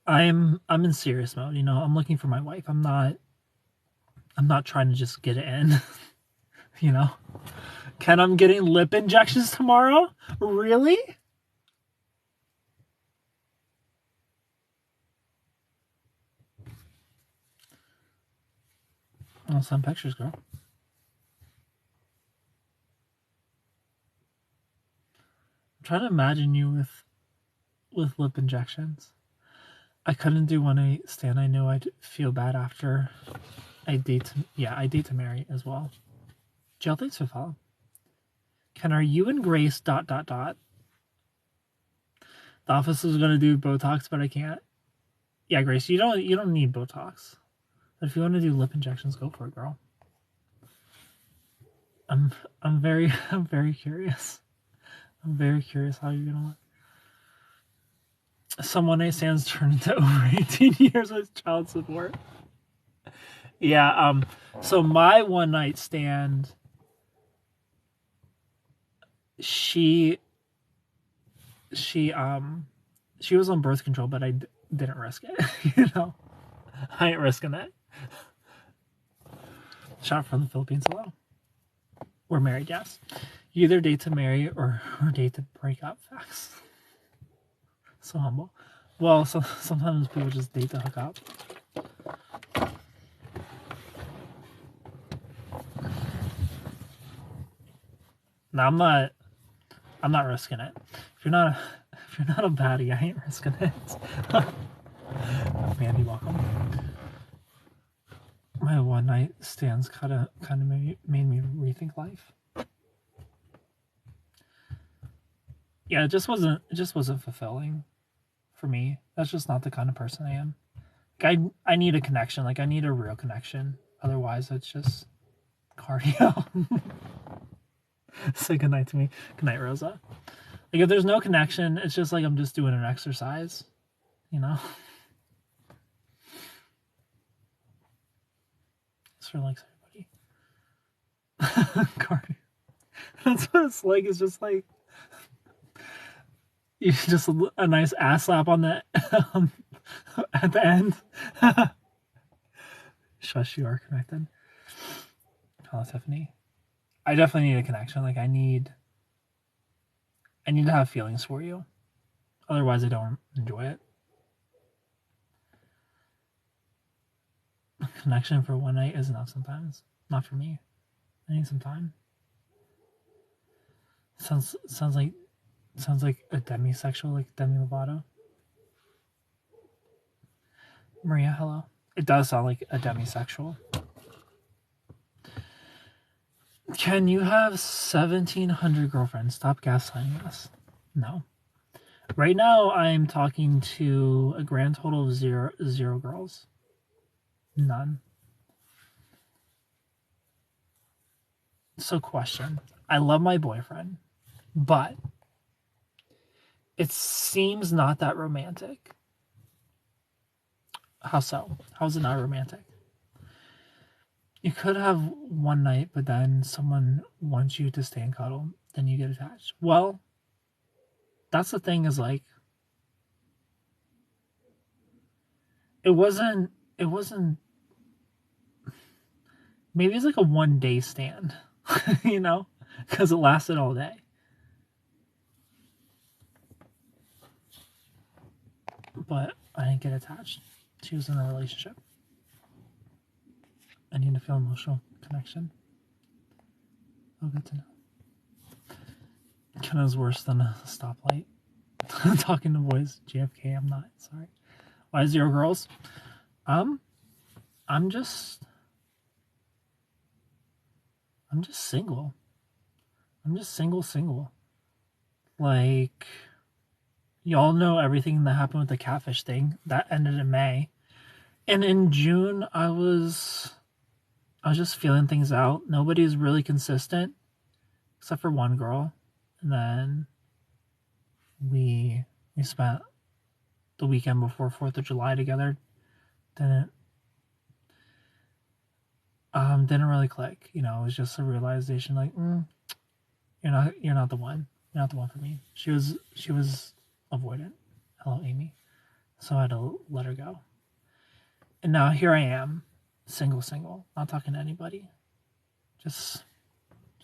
I'm in serious mode, you know. I'm looking for my wife. I'm not trying to just get it in. You know. Ken, I'm getting lip injections tomorrow? Really? I'll send pictures, girl. I'm trying to imagine you with lip injections. I couldn't do one night stand. I knew I'd feel bad after. I date to marry as well. Jill, thanks for follow. Ken, are you and Grace ... The office is gonna do Botox, but I can't. Yeah, Grace, you don't need Botox. But if you want to do lip injections, go for it, girl. I'm very I'm very curious. I'm very curious how you're gonna look. Some one night stands turned into over 18 years with child support. Yeah, so my one night stand, she was on birth control, but I didn't risk it. You know, I ain't risking it. Shot from the Philippines. Hello. We're married, yes. You either date to marry or date to break up. Facts. So humble. Well, so sometimes people just date to hook up. No, I'm not risking it. If you're not a baddie, I ain't risking it. Mandy, welcome. My one night stands kind of made me rethink life. Yeah, it just wasn't fulfilling for me. That's just not the kind of person I am. Like, I need a connection. Like, I need a real connection. Otherwise, it's just cardio. Say goodnight to me. Goodnight, Rosa. Like, if there's no connection, it's just like I'm just doing an exercise, you know? It's for like everybody. Cardio. That's what it's like. It's just like you just a nice ass slap on the at the end. Shush, you are connected. Hello, Tiffany. I definitely need a connection. Like, I need to have feelings for you. Otherwise, I don't enjoy it. A connection for one night is enough sometimes. Not for me. I need some time. Sounds like a demisexual, like Demi Lovato. Maria, hello. It does sound like a demisexual. Can you have 1,700 girlfriends? Stop gaslighting us. No. Right now, I'm talking to a grand total of zero girls. None. So, question. I love my boyfriend, but it seems not that romantic. How so? How is it not romantic? You could have one night, but then someone wants you to stay and cuddle, then you get attached. Well, that's the thing, is like, it wasn't, maybe it's like a 1 day stand, you know, because it lasted all day. But I didn't get attached. She was in a relationship. I need to feel emotional connection. Oh, good to know. Kenna's worse than a stoplight. Talking to boys. JFK, I'm not. Sorry. Why 0 girls? I'm just single. I'm just single. Like, y'all know everything that happened with the catfish thing. That ended in May. And in June, I was just feeling things out. Nobody's really consistent, except for one girl. And then we spent the weekend before 4th of July together. Didn't really click. You know, it was just a realization, like, you're not the one. You're not the one for me. She was avoidant. Hello, Amy. So I had to let her go. And now here I am, single, not talking to anybody. Just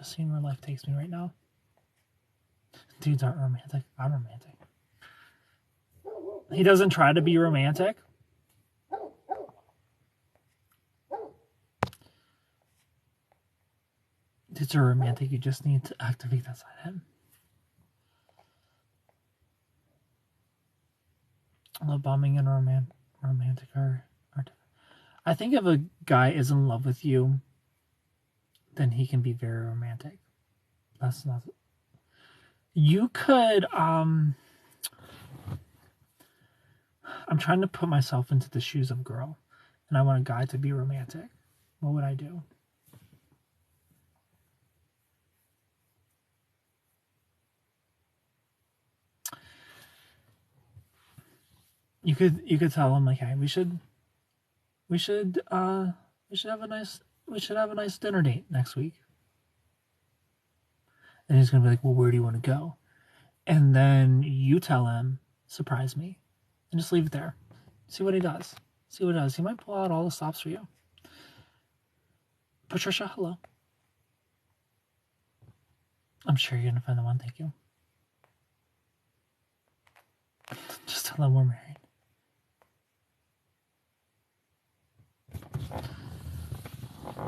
seeing where life takes me right now. Dudes aren't romantic. I'm romantic. He doesn't try to be romantic. Dudes are romantic. You just need to activate that side of him. Love bombing and romantic are different. I think if a guy is in love with you, then he can be very romantic. That's not. You could I'm trying to put myself into the shoes of a girl, and I want a guy to be romantic. What would I do? You could tell him like, hey, we should have a nice dinner date next week. And he's gonna be like, well, where do you want to go? And then you tell him, surprise me, and just leave it there. See what he does. See what he does. He might pull out all the stops for you. Patricia, hello. I'm sure you're gonna find the one. Thank you. Just tell them we're married.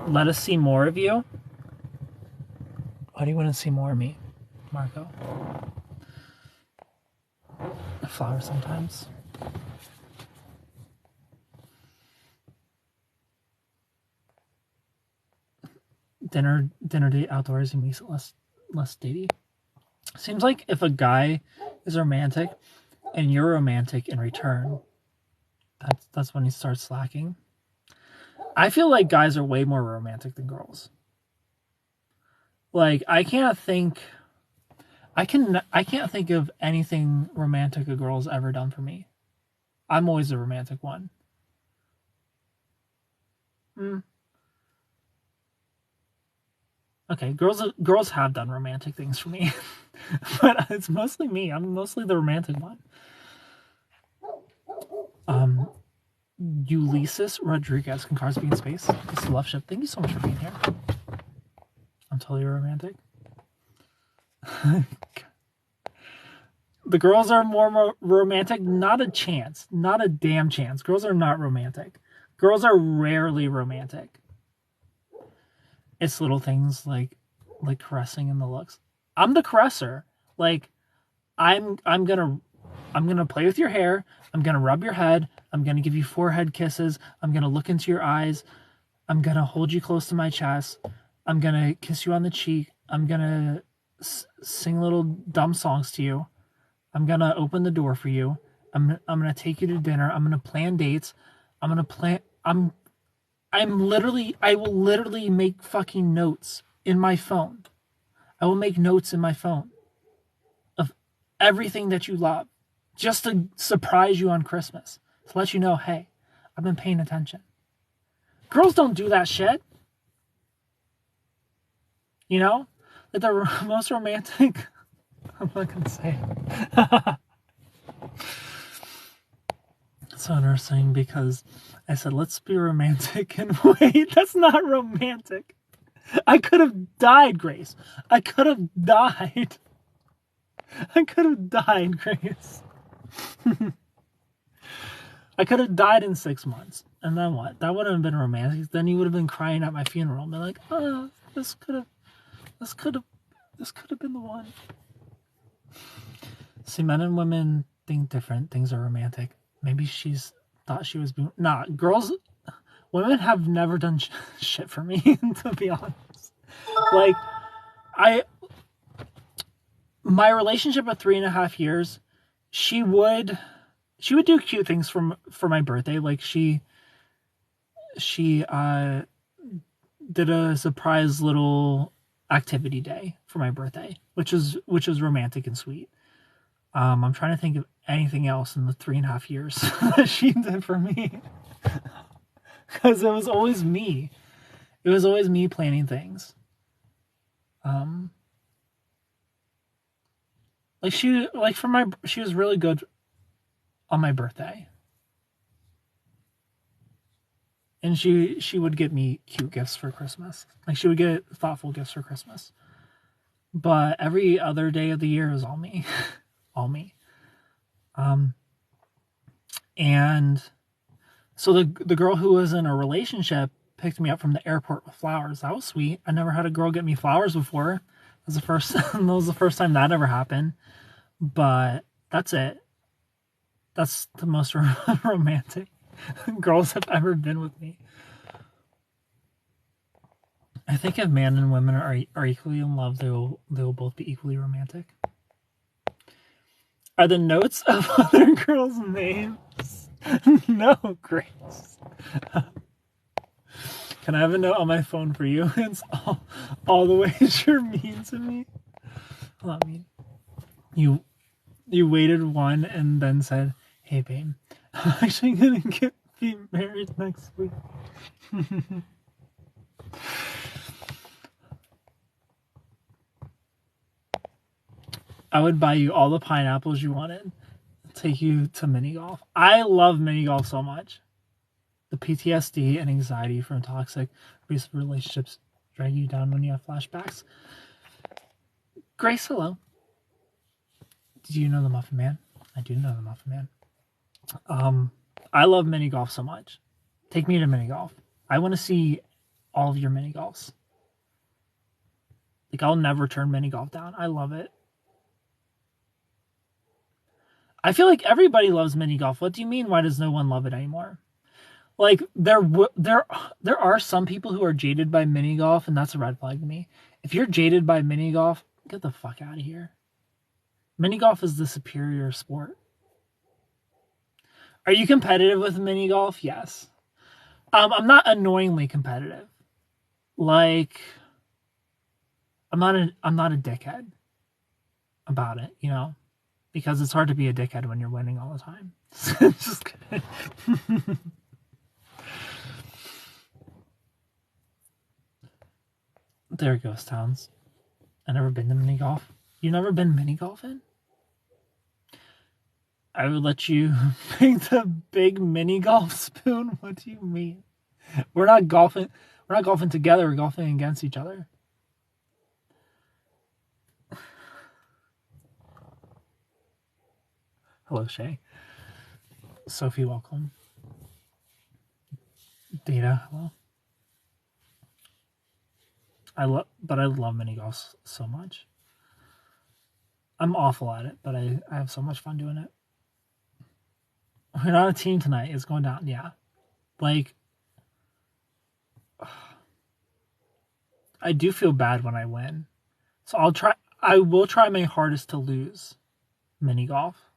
Let us see more of you. Why do you want to see more of me, Marco? A flower sometimes. Dinner date outdoors, he makes it less datey. Seems like if a guy is romantic and you're romantic in return, that's when he starts slacking. I feel like guys are way more romantic than girls. Like, I can't think of anything romantic a girl's ever done for me. I'm always the romantic one. Okay, girls have done romantic things for me, but it's mostly me. I'm mostly the romantic one. Ulysses Rodriguez, can cars be in space? This is Loveship. Thank you so much for being here. I'm totally romantic. The girls are more romantic. Not a chance. Not a damn chance. Girls are not romantic. Girls are rarely romantic. It's little things like caressing and the looks. I'm the caresser. Like, I'm gonna play with your hair. I'm gonna rub your head. I'm gonna give you forehead kisses. I'm gonna look into your eyes. I'm gonna hold you close to my chest. I'm gonna kiss you on the cheek. I'm gonna sing little dumb songs to you. I'm gonna open the door for you. I'm gonna take you to dinner. I'm gonna plan dates. I will literally make fucking notes in my phone. I will make notes in my phone of everything that you love, just to surprise you on Christmas, to let you know, hey, I've been paying attention. Girls don't do that shit. You know? Like, the most romantic... I'm not going to say it. It's so interesting because I said, let's be romantic, and wait, that's not romantic. I could have died, Grace. I could have died. I could have died, Grace. I could have died in 6 months. And then what? That wouldn't have been romantic. Then you would have been crying at my funeral and be like, oh, this could have been the one. See, men and women think different. Things are romantic. Maybe she's thought she was being... Nah, women have never done shit for me, to be honest. Like, my relationship of 3.5 years, she would do cute things for my birthday. Like, she did a surprise little activity day for my birthday, which was romantic and sweet. I'm trying to think of anything else in the 3.5 years that she did for me, because it was always me. It was always me planning things. She was really good on my birthday. And she would get me cute gifts for Christmas. Like, she would get thoughtful gifts for Christmas. But every other day of the year is all me. All me. And so the girl who was in a relationship picked me up from the airport with flowers. That was sweet. I never had a girl get me flowers before. That was the first time that ever happened. But that's it. That's the most romantic girls have ever been with me. I think if man and women are equally in love, they will both be equally romantic. Are the notes of other girls' names? No, Grace. Can I have a note on my phone for you? It's all the ways you're mean to me. Well, I mean, you waited one and then said, "Hey, babe, I'm actually gonna be married next week." I would buy you all the pineapples you wanted. Take you to mini golf. I love mini golf so much. The PTSD and anxiety from toxic abusive relationships drag you down when you have flashbacks. Grace, hello. Did you know the Muffin Man? I do know the Muffin Man. I love mini golf so much. Take me to mini golf. I want to see all of your mini golfs. Like, I'll never turn mini golf down. I love it. I feel like everybody loves mini golf. What do you mean? Why does no one love it anymore? Like, there are some people who are jaded by mini golf, and that's a red flag to me. If you're jaded by mini golf, get the fuck out of here. Mini golf is the superior sport. Are you competitive with mini golf? Yes. I'm not annoyingly competitive. Like, I'm not a dickhead about it, you know? Because it's hard to be a dickhead when you're winning all the time. Just kidding. There it goes, Towns. I've never been to mini golf. You've never been mini golfing? I would let you make the big mini golf spoon. What do you mean? We're not golfing. We're not golfing together. We're golfing against each other. Hello, Shay. Sophie, welcome. Data, hello. I love mini golf so much. I'm awful at it, but I have so much fun doing it. We're not a team tonight. It's going down. Yeah. Like, I do feel bad when I win. So I will try my hardest to lose mini golf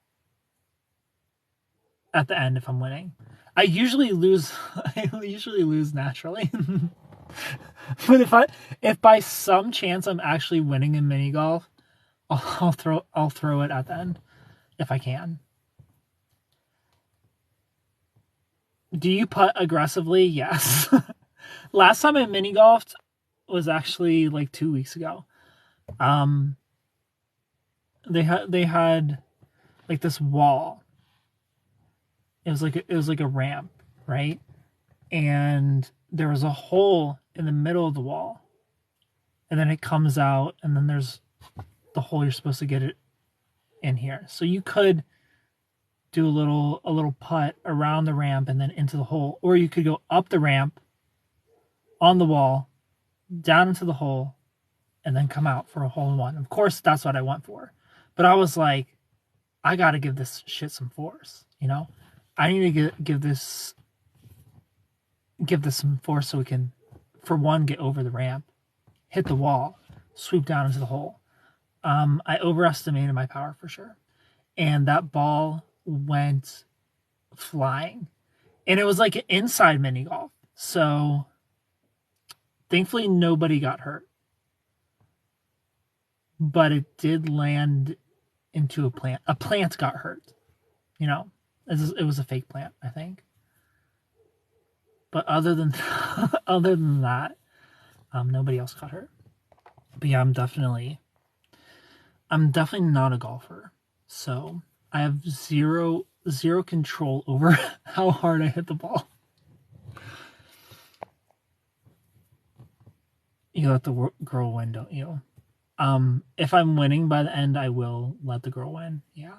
at the end if I'm winning. I usually lose naturally. But if by some chance I'm actually winning in mini golf, I'll throw it at the end if I can. Do you putt aggressively? Yes. Last time I mini golfed was actually like 2 weeks ago. They had like this wall. It was like a ramp, right? And there was a hole in the middle of the wall. And then it comes out, and then there's the hole you're supposed to get it in here. So you could do a little putt around the ramp and then into the hole, or you could go up the ramp on the wall, down into the hole, and then come out for a hole in one. Of course, that's what I went for. But I was like, I got to give this shit some force, you know? I need to give this some force so we can, for one, get over the ramp, hit the wall, swoop down into the hole. I overestimated my power for sure. And that ball went flying. And it was like an inside mini golf. So thankfully nobody got hurt. But it did land into a plant. A plant got hurt. You know, it was a fake plant, I think. But other than that, nobody else got hurt. But yeah, I'm definitely not a golfer. So I have zero control over how hard I hit the ball. You let the girl win, don't you? If I'm winning by the end, I will let the girl win. Yeah.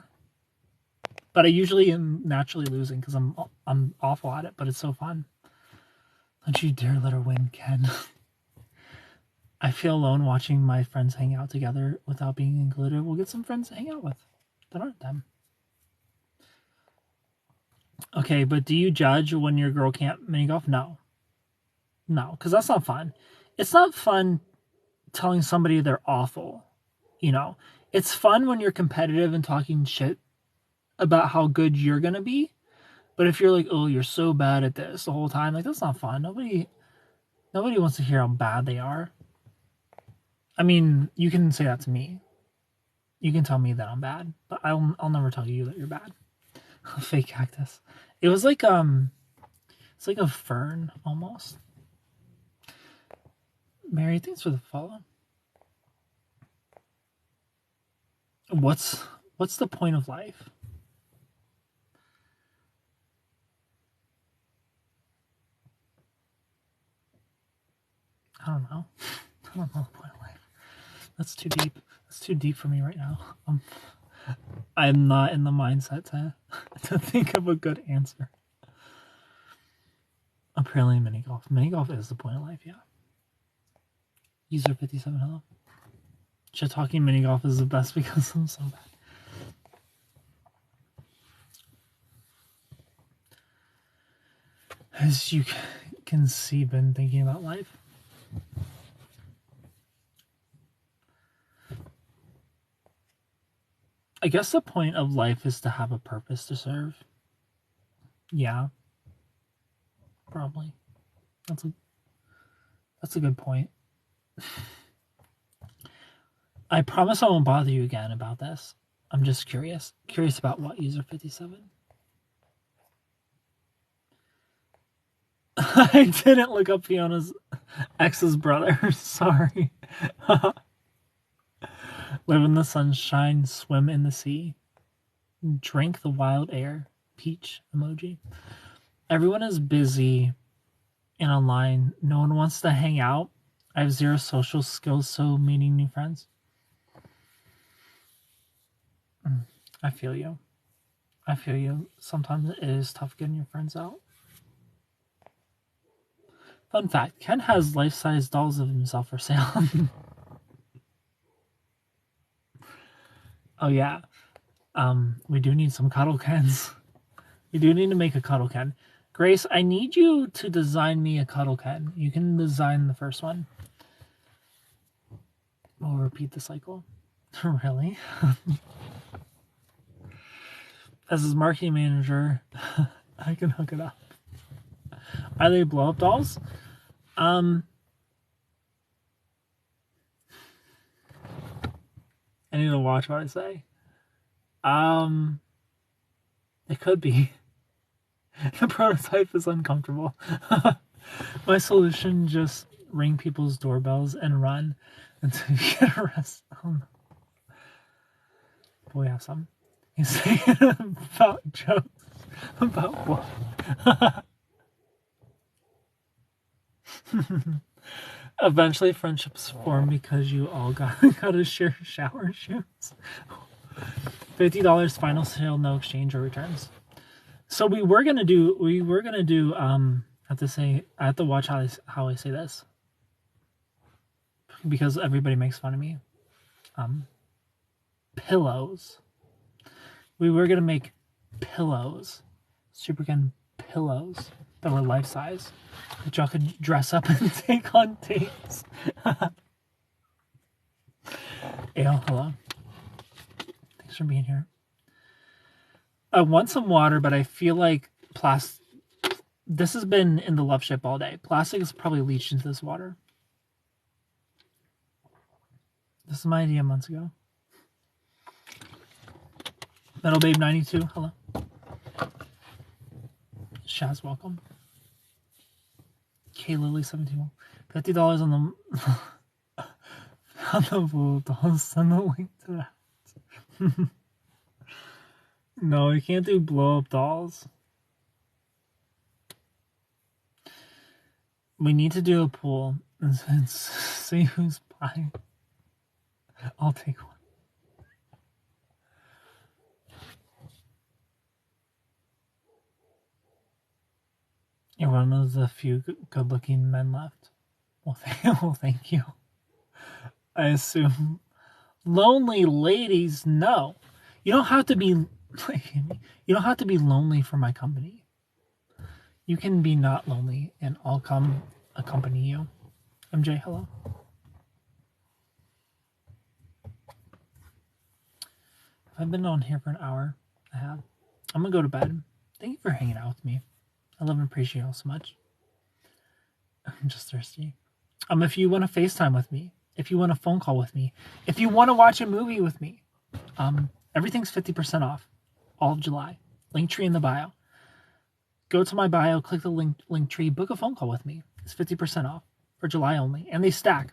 But I usually am naturally losing because I'm awful at it, but it's so fun. Don't you dare let her win, Ken. I feel alone watching my friends hang out together without being included. We'll get some friends to hang out with that aren't them. Okay, but do you judge when your girl can't mini golf? No, because that's not fun. It's not fun telling somebody they're awful. You know, it's fun when you're competitive and talking shit about how good you're gonna be. But if you're like, oh, you're so bad at this the whole time, like that's not fun. Nobody wants to hear how bad they are. I mean, you can say that to me. You can tell me that I'm bad, but I'll never tell you that you're bad. Fake cactus. It was like it's like a fern almost. Mary, thanks for the follow. What's the point of life? I don't know. I don't know the point of life. That's too deep. That's too deep for me right now. I'm not in the mindset to think of a good answer. Apparently mini golf. Mini golf is the point of life, yeah. User 57, hello. Shit talking mini golf is the best because I'm so bad. As you can see, been thinking about life. I guess the point of life is to have a purpose to serve. Yeah. Probably. That's a good point. I promise I won't bother you again about this. I'm just curious. Curious about what, user 57? I didn't look up Fiona's ex's brother. Sorry. Live in the sunshine, swim in the sea, drink the wild air, peach emoji. Everyone is busy and online. No one wants to hang out. I have zero social skills, so meeting new friends. I feel you. I feel you. Sometimes it is tough getting your friends out. Fun fact, Ken has life-size dolls of himself for sale. Oh yeah. We do need some cuddle Kens. We do need to make a cuddle Ken. Grace, I need you to design me a cuddle Ken. You can design the first one. We'll repeat the cycle. Really? As his marketing manager, I can hook it up. Are they blow-up dolls? I need to watch what I say. It could be. The prototype is uncomfortable. My solution, just ring people's doorbells and run until you get arrested. Oh no. But we have some. He's saying about jokes. About what? Eventually friendships form because you all gotta share shower shoes. $50 final sale, no exchange or returns. So we were gonna do I have to watch how I say this. Because everybody makes fun of me. Pillows. We were gonna make pillows. Super Ken pillows that were life size. That y'all could dress up and take on dates. Ale, hello. Thanks for being here. I want some water, but I feel like this has been in the Loveship all day. Plastic is probably leached into this water. This is my idea months ago. Metal Babe 92, hello. Shaz, welcome. K Lily 17, $50 on the on the blue dolls. Send the link to that. No, you can't do blow up dolls. We need to do a pool and see who's buying. I'll take one. You're one of the few good-looking men left. Well, thank you. I assume lonely ladies. No, you don't have to be. You don't have to be lonely for my company. You can be not lonely, and I'll come accompany you. MJ, hello. I've been on here for an hour. I have. I'm gonna go to bed. Thank you for hanging out with me. I love and appreciate you all so much. I'm just thirsty. If you want to FaceTime with me, if you want a phone call with me, if you want to watch a movie with me, everything's 50% off. All of July. Linktree in the bio. Go to my bio, click the link tree, book a phone call with me. It's 50% off for July only, and they stack.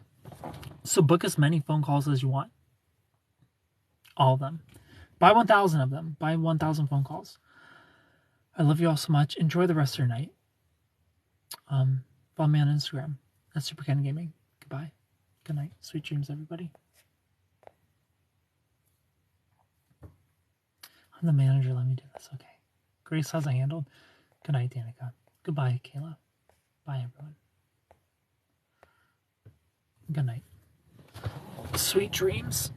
So book as many phone calls as you want. All of them. Buy 1,000 of them. Buy 1,000 phone calls. I love you all so much. Enjoy the rest of your night. Follow me on Instagram. That's Supercan Gaming. Goodbye. Good night. Sweet dreams, everybody. I'm the manager. Let me do this. Okay. Grace, how's it handled? Good night, Danica. Goodbye, Kayla. Bye, everyone. Good night. Sweet dreams.